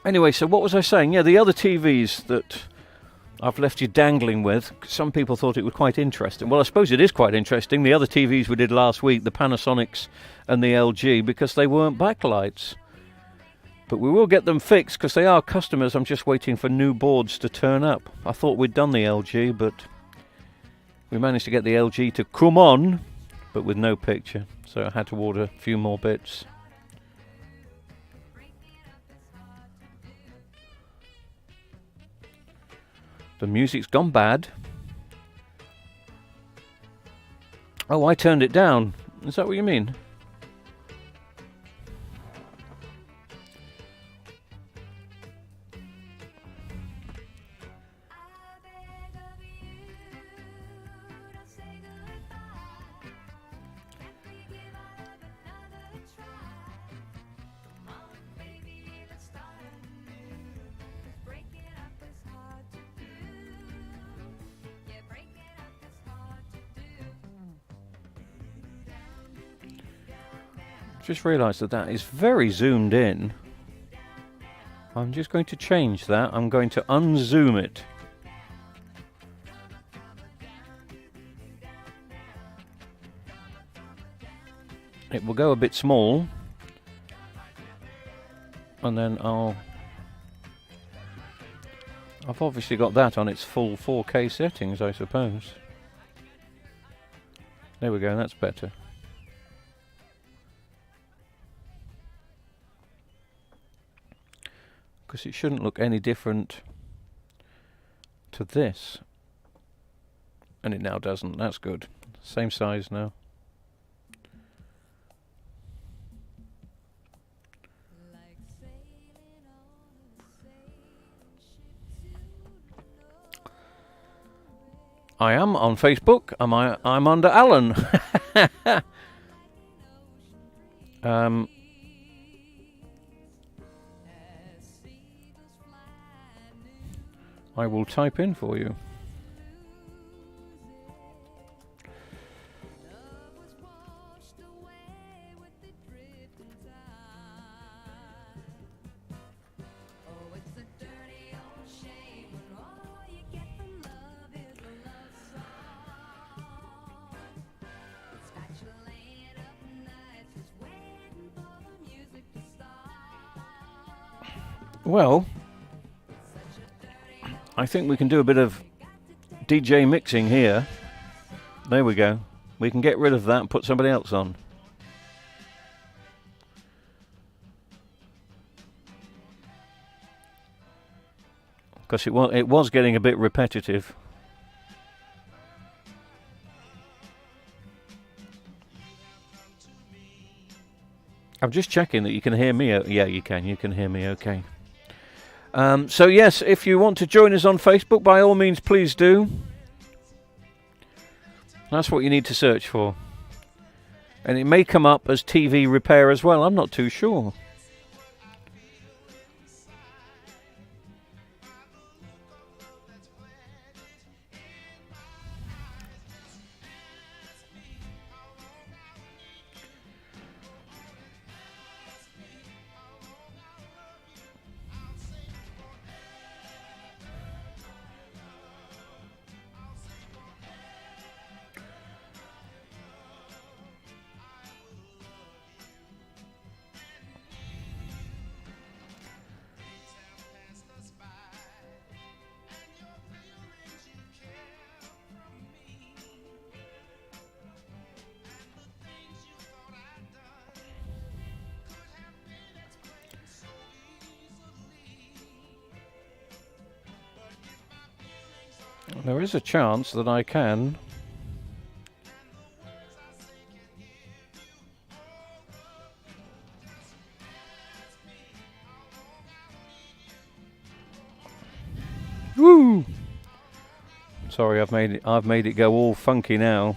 Anyway, so what was I saying? Yeah, the other TVs that I've left you dangling with, some people thought it was quite interesting. Well, I suppose it is quite interesting. The other TVs we did last week, the Panasonics and the LG, because they weren't backlights. But we will get them fixed because they are customers. I'm just waiting for new boards to turn up. I thought we'd done the LG, but we managed to get the LG to come on, but with no picture. So I had to order a few more bits. The music's gone bad. Oh, I turned it down. Is that what you mean? Just realised that is very zoomed in. I'm just going to change that. I'm going to unzoom it. It will go a bit small. And then I've obviously got that on its full 4K settings, I suppose. There we go, that's better. Because it shouldn't look any different to this. And it now doesn't. That's good. Same size now. I am on Facebook. I'm under Alan. I will type in for you. Well, I think we can do a bit of DJ mixing here. There we go. We can get rid of that and put somebody else on. Because it was getting a bit repetitive. I'm just checking that you can hear me. Yeah, you can. You can hear me okay. So yes, if you want to join us on Facebook, by all means, please do. That's what you need to search for. And it may come up as TV repair as well. I'm not too sure. There is a chance that I can. Woo! Sorry, I've made it go all funky now.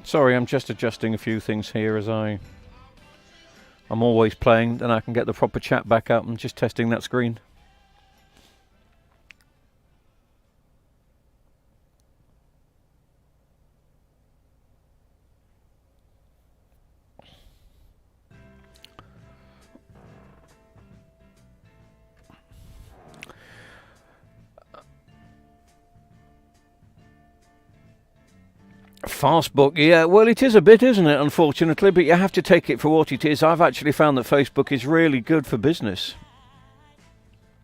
Sorry, I'm just adjusting a few things here as I'm always playing, then I can get the proper chat back up and just testing that screen. Fastbook, yeah, well it is a bit, isn't it, unfortunately, but you have to take it for what it is. I've actually found that Facebook is really good for business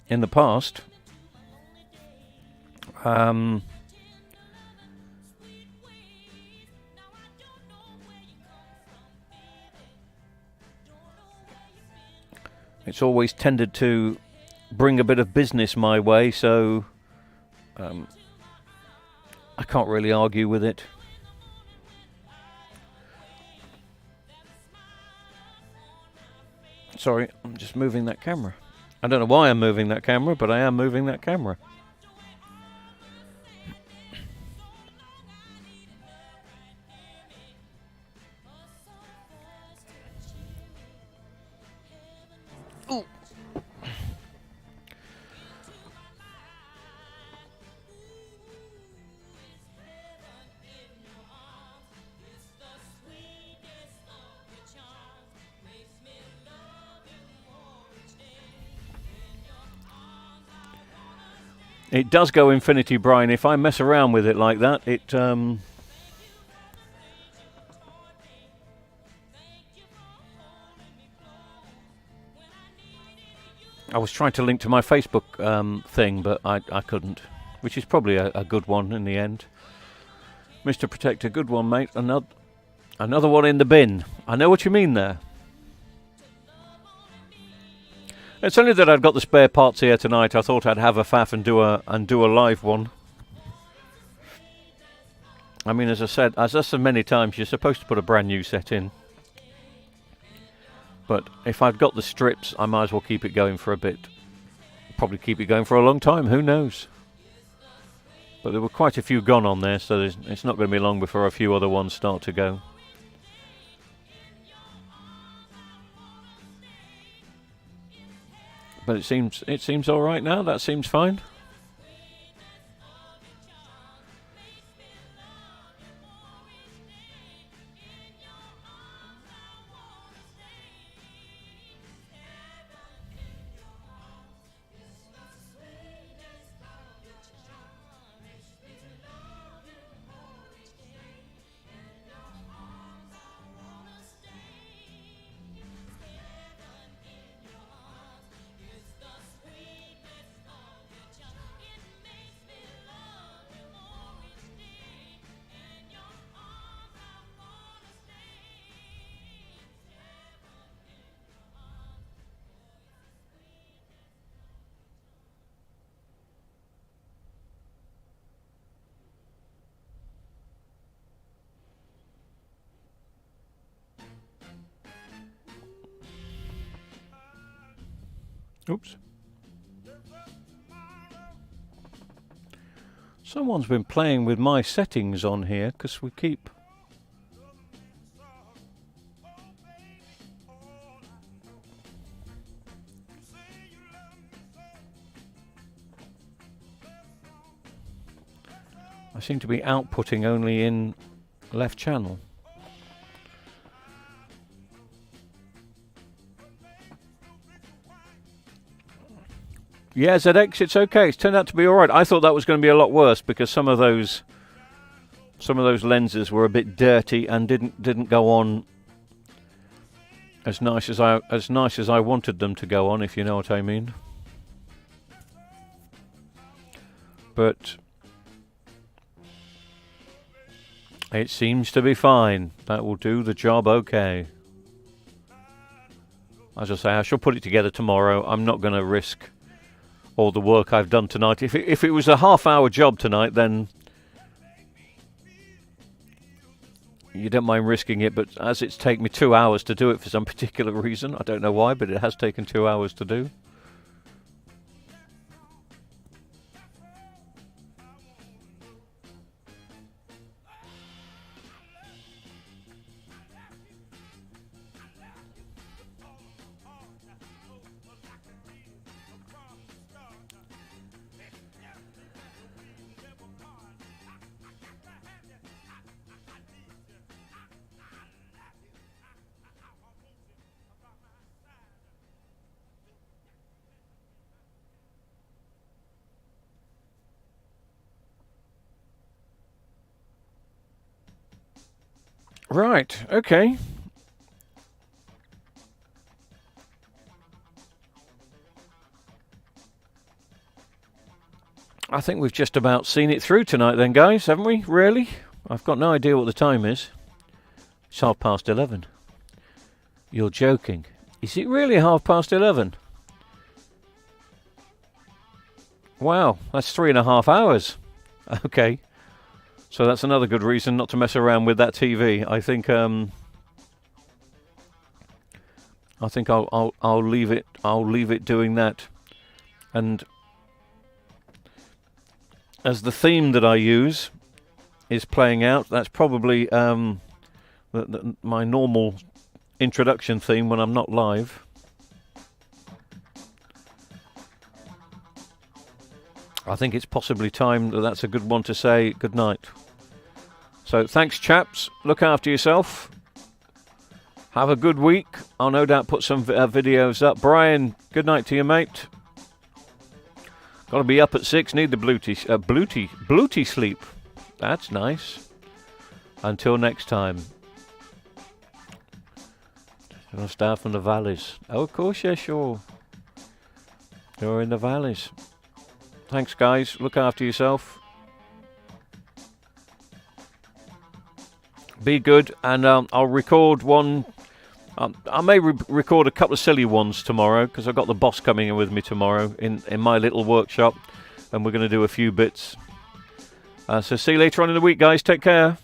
in the past. It's always tended to bring a bit of business my way, so I can't really argue with it. Sorry, I'm just moving that camera. I don't know why I'm moving that camera, but I am moving that camera. Ooh. It does go infinity, Brian. If I mess around with it like that, it I was trying to link to my Facebook thing, but I couldn't, which is probably a good one in the end. Mr. Protector, good one, mate. Another one in the bin. I know what you mean there. It's only that I've got the spare parts here tonight. I thought I'd have a faff and do a live one. I mean, as I said many times, you're supposed to put a brand new set in. But if I've got the strips, I might as well keep it going for a bit. Probably keep it going for a long time. Who knows? But there were quite a few gone on there, so it's not going to be long before a few other ones start to go. But it seems all right now. That seems fine. Oops. Someone's been playing with my settings on here because we keep... I seem to be outputting only in Left channel. Yeah, ZX, it's okay. It's turned out to be all right. I thought that was going to be a lot worse because some of those lenses were a bit dirty and didn't go on as nice as I wanted them to go on, if you know what I mean. But it seems to be fine. That will do the job okay. As I say, I shall put it together tomorrow. I'm not going to risk all the work I've done tonight. If it was a half-hour job tonight, then you don't mind risking it. But as it's taken me 2 hours to do it for some particular reason, I don't know why, but it has taken 2 hours to do. Right, okay. I think we've just about seen it through tonight then, guys, haven't we? Really? I've got no idea what the time is. It's 11:30. You're joking. Is it really 11:30? Wow, that's 3.5 hours. Okay. So that's another good reason not to mess around with that TV. I think I'll leave it. I'll leave it doing that. And as the theme that I use is playing out, that's probably my normal introduction theme when I'm not live. I think it's possibly time that's a good one to say good night. So thanks, chaps. Look after yourself. Have a good week. I'll no doubt put some videos up. Brian, good night to you, mate. Got to be up at 6. Need the bluety sleep. That's nice. Until next time. Gonna start from the valleys. Oh, of course, yeah, sure. You're in the valleys. Thanks, guys. Look after yourself. Be good, and I'll record one. I may record a couple of silly ones tomorrow because I've got the boss coming in with me tomorrow in my little workshop, and we're going to do a few bits. So see you later on in the week, guys. Take care.